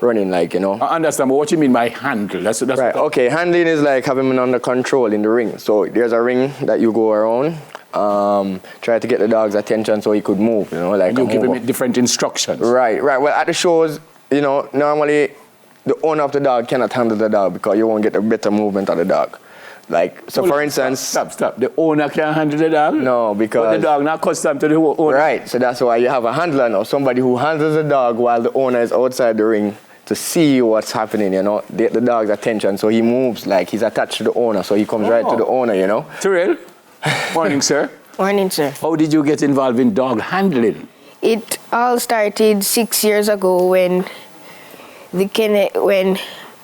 running, like, you know. I understand, but what you mean by handle? That's right, okay, handling is like having him under control in the ring. So there's a ring that you go around, try to get the dog's attention so he could move, you know. Like, and you give him different instructions. Right. Well, at the shows, you know, normally the owner of the dog cannot handle the dog because you won't get a better movement of the dog. Like, so for instance... Stop. The owner can't handle the dog? No, because... But the dog not accustomed to the owner. Right, so that's why you have a handler now, somebody who handles the dog while the owner is outside the ring to see what's happening, you know, get the dog's attention so he moves like he's attached to the owner, so he comes right to the owner, you know. Terrell, morning, sir. Morning, sir. How did you get involved in dog handling? It all started 6 years ago when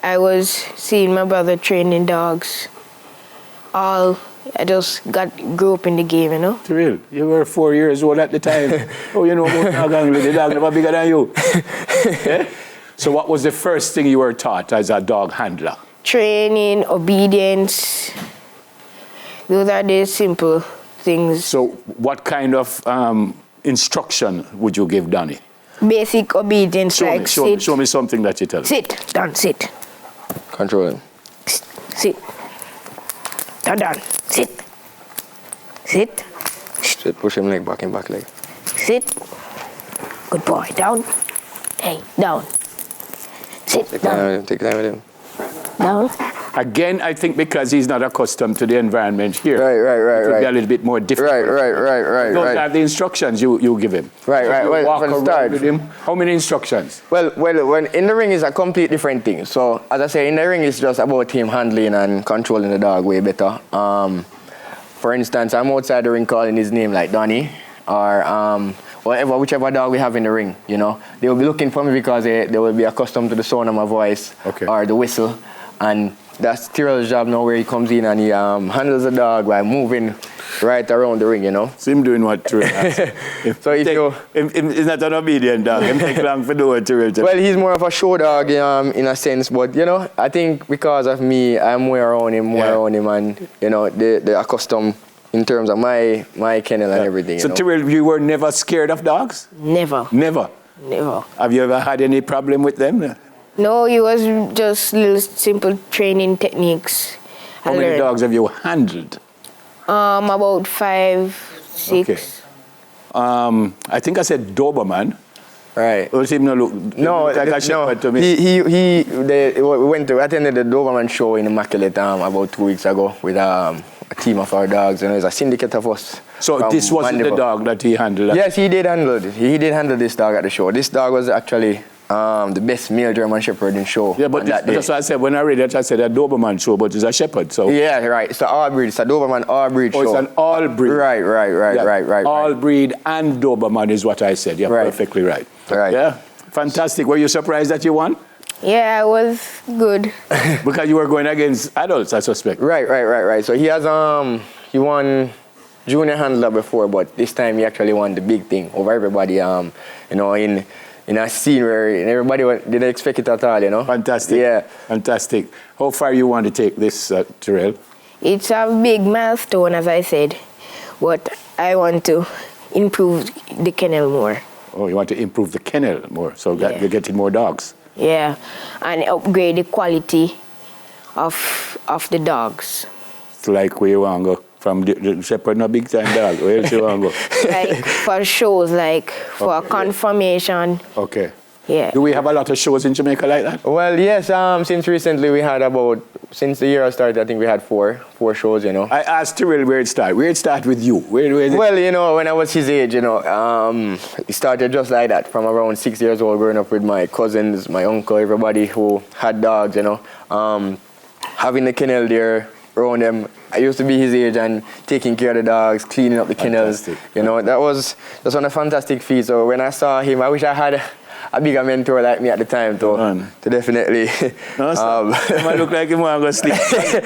I was seeing my brother training dogs. I just grew up in the game, you know. Terrell, you were 4 years old at the time. Oh, you know about dog handling. The dog never bigger than you. Yeah? So what was the first thing you were taught as a dog handler? Training, obedience. Those are the simple things. So what kind of instruction would you give Donnie? Basic obedience, show me something that you tell him. Sit, down, sit. Control him. Sit. Down, sit. Sit. Sit, push him leg back and back leg. Sit. Good boy, down. Hey, down. Sit, down. Take time with him. Down. Again, I think because he's not accustomed to the environment here. Right. It would be a little bit more difficult. Right. You don't have the instructions you give him. Right. You well, walk for the around start. with him. How many instructions? Well, when in the ring is a complete different thing. So, as I say, in the ring it's just about him handling and controlling the dog way better. For instance, I'm outside the ring calling his name like Donnie or whichever dog we have in the ring, you know. They will be looking for me because they will be accustomed to the sound of my voice or the whistle. And that's Tyrell's job now, where he comes in and he handles the dog by moving right around the ring, you know. So him doing what Tyrell asks. So if you... He's not an obedient dog. Him take long for doing Tyrell. Well, he's more of a show dog in a sense, but, you know, I think because of me, I'm more around him, and, you know, they're accustomed in terms of my kennel and everything. So, you know? Tyrell, you were never scared of dogs? Never. Never? Never. Have you ever had any problem with them? No, it was just little simple training techniques. How many dogs have you handled? About 5, 6. Okay. I think I said Doberman. Right. Or him no look like a shepherd to me. We went to attended the Doberman show in Immaculate about 2 weeks ago with a team of our dogs, and there's a syndicate of us. So this wasn't the dog that he handled? Yes, he did handle it. He did handle this dog at the show. This dog was actually the best male German Shepherd in show. Yeah, but that's what I said. When I read it, I said a Doberman show, but it's a Shepherd. So yeah, right. It's an all breed. It's a Doberman all breed show. It's an all breed. Right. All breed and Doberman is what I said. You're perfectly right. Right. Yeah, fantastic. Were you surprised that you won? Yeah, I was good. Because you were going against adults, I suspect. Right. So he has he won junior handler before, but this time he actually won the big thing over everybody. You know, in a scene where everybody didn't expect it at all, you know. Fantastic. Yeah. Fantastic. How far you want to take this, Tyrell? It's a big milestone, as I said, but I want to improve the kennel more. Oh, you want to improve the kennel more, so you're getting more dogs. Yeah, and upgrade the quality of the dogs. It's like where you want to go from the shepherd, no big time dog. Where else you want to go? Like for shows, like for confirmation. Okay. Yeah. Do we have a lot of shows in Jamaica like that? Well, yes. Since recently we had since the year started, I think we had four shows, you know. I asked Tyrell where it started. Where it started with you? Well, you know, when I was his age, you know, it started just like that. From around 6 years old, growing up with my cousins, my uncle, everybody who had dogs, you know. Having the kennel there around them. I used to be his age and taking care of the dogs, cleaning up the kennels. You know, that was one a fantastic feat. So when I saw him, I wish I had a bigger mentor like me at the time to definitely. No, it might look like him want to go sleep.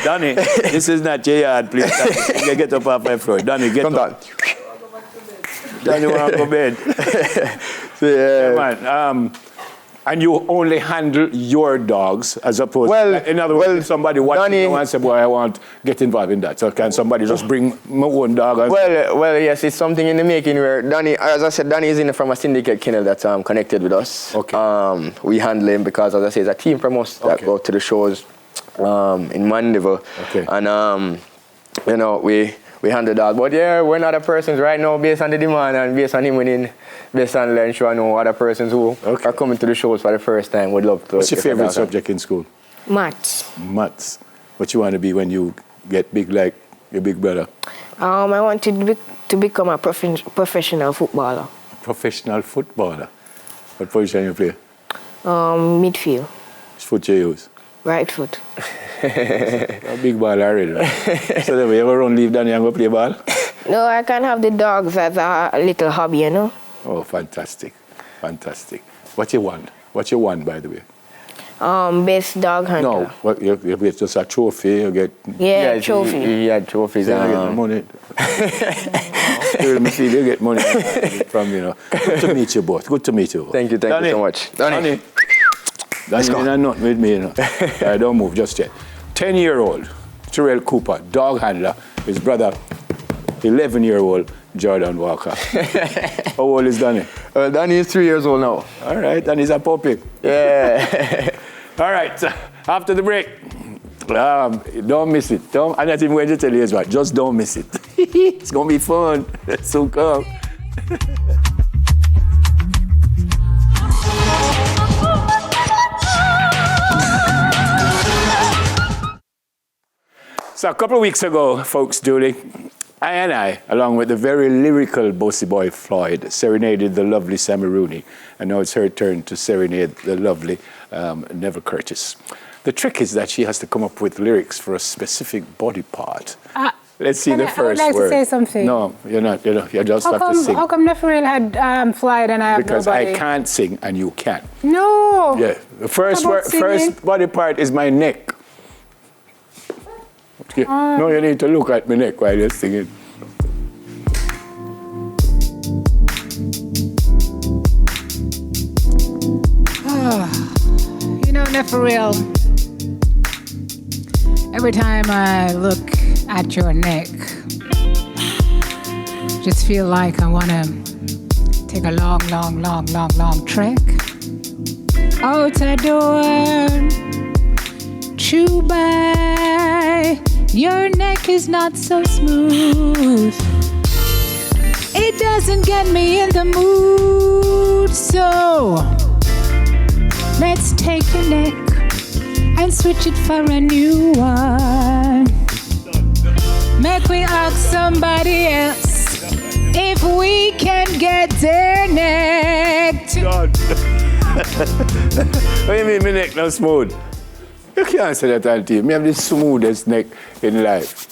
Donnie, this is not your yard, please. Get up off my floor. Donnie, get up. Donnie want to go bed. So, yeah. Man, And you only handle your dogs as opposed to, in other words, if somebody watching you and say, boy, I want to get involved in that. So can somebody just bring my own dog? Well, yes, it's something in the making where Danny, as I said, Danny is from a syndicate kennel that's connected with us. Okay. We handle him because, as I say, it's a team from us that go to the shows in Mandeville. Okay. And, you know, we handle that. But yeah, we're not other persons right now based on the demand and based on him winning, based on learning, sure I know other persons who are coming to the shows for the first time would love to. What's your favorite subject in school? Maths. Maths. What you want to be when you get big like your big brother? I wanted to become a professional footballer. Professional footballer? What position you play? Midfield. Which foot you use? Right foot. A big ball already. So then, you ever run, leave Danny and go play ball? No, I can have the dogs as a little hobby, you know. Oh, fantastic. Fantastic. What you want? What you want, by the way? Best dog hunter. No, what, you get just a trophy, you get... Yeah, trophy. He had trophies. You get money. You get money from, you know. Good to meet you both. Good to meet you. Thank you so much. Danny, you're not with me, you know. I don't move just yet. 10-year-old Terrell Cooper, dog handler, his brother, 11-year-old Jordan Walker. How old is Danny? Danny is 3 years old now. All right, and he's a puppy. Yeah. All right, after the break, don't miss it. I'm not even going to tell you what, just don't miss it. It's going to be fun. So come. So a couple of weeks ago, folks, Julie, I, along with the very lyrical Bossy Boy Floyd, serenaded the lovely Sammy Rooney. And now it's her turn to serenade the lovely Never Curtis. The trick is that she has to come up with lyrics for a specific body part. Let's see the first word. I would like to say something. No, you're not. You just have to sing. How come Neferil had Floyd and I have because nobody? I can't sing and you can. No. Yeah. The first body part is my neck. Okay. No, you need to look at my neck while you're singing. You know, Neferil, every time I look at your neck, just feel like I want to take a long trek out a door, chew by. Your neck is not so smooth. It doesn't get me in the mood. So let's take your neck and switch it for a new one. Make we ask somebody else if we can get their neck. What do you mean my neck not smooth? You can't say that on TV. I have the smoothest neck in life.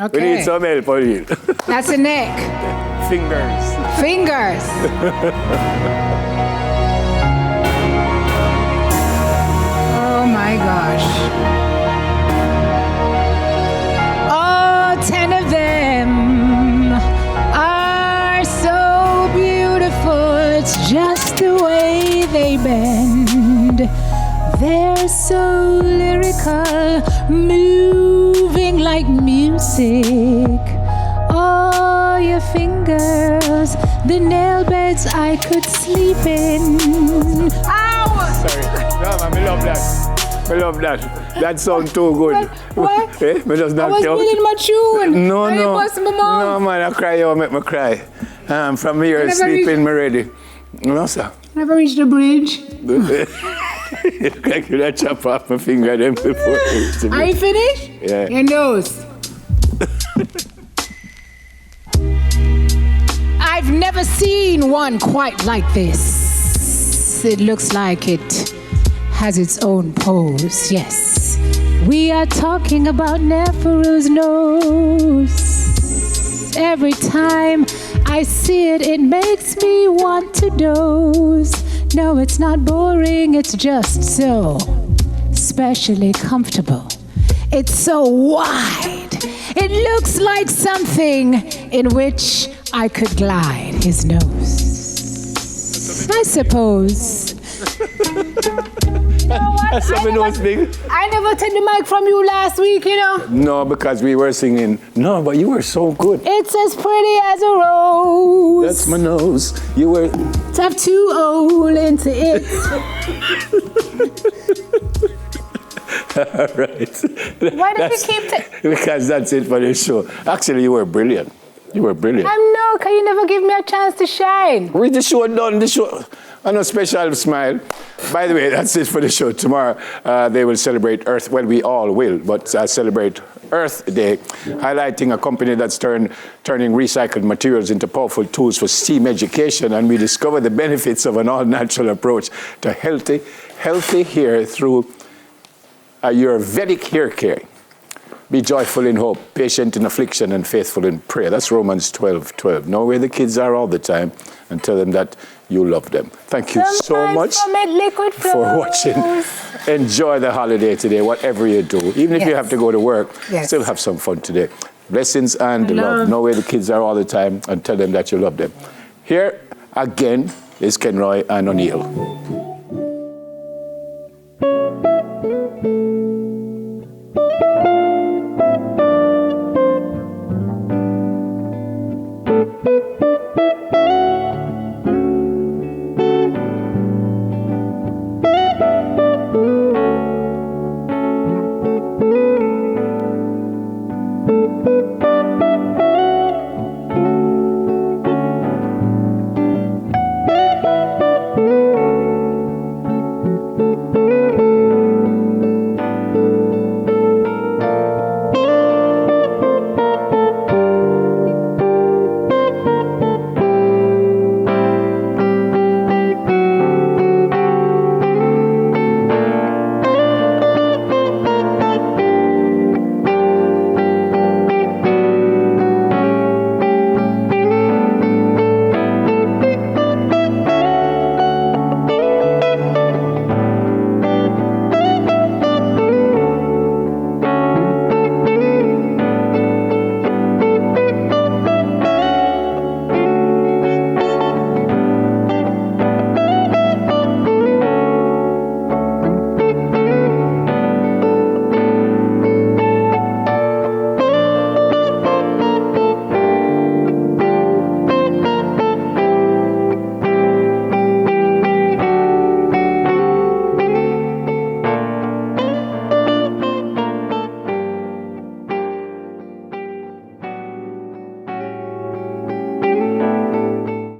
Okay. We need some help on you. That's the neck. Fingers. Oh my gosh. All 10 of them are so beautiful. It's just the way they bend. They're so lyrical, moving like music. Oh, your fingers, the nail beds I could sleep in. Ow! Sorry. No, man, I love that. I love that. That sounds too good. What? Eh? I was feeling my tune. No. It was my mom. No, man, I cry, you make me cry. From here, sleeping me ready. No, sir. Never reached the bridge. I could have chopped off my finger then before. Are you finished? Yeah. Your nose. I've never seen one quite like this. It looks like it has its own pose, yes. We are talking about Neferu's nose. Every time I see it, it makes me want to doze. No, it's not boring, it's just so especially comfortable. It's so wide. It looks like something in which I could glide his nose. I suppose That's something else big. I never took the mic from you last week, you know. No, because we were singing. No, but you were so good. It's as pretty as a rose. That's my nose. You were. Tap too old into it. All right. Why does he keep Because that's it for the show. Actually, you were brilliant. You were brilliant. I know, can you never give me a chance to shine? Read the show done. The show. On a special smile. By the way, that's it for the show. Tomorrow, they will celebrate Earth. Well, we all will, but celebrate Earth Day, highlighting a company that's turning recycled materials into powerful tools for STEAM education. And we discover the benefits of an all-natural approach to healthy hair through your Vedic hair care. Be joyful in hope, patient in affliction, and faithful in prayer. That's Romans 12:12. Know where the kids are all the time and tell them that you love them. Thank you so much for watching. Enjoy the holiday today, whatever you do. Even if you have to go to work, still have some fun today. Blessings and love. Know where the kids are all the time and tell them that you love them. Here again is Kenroy and O'Neill.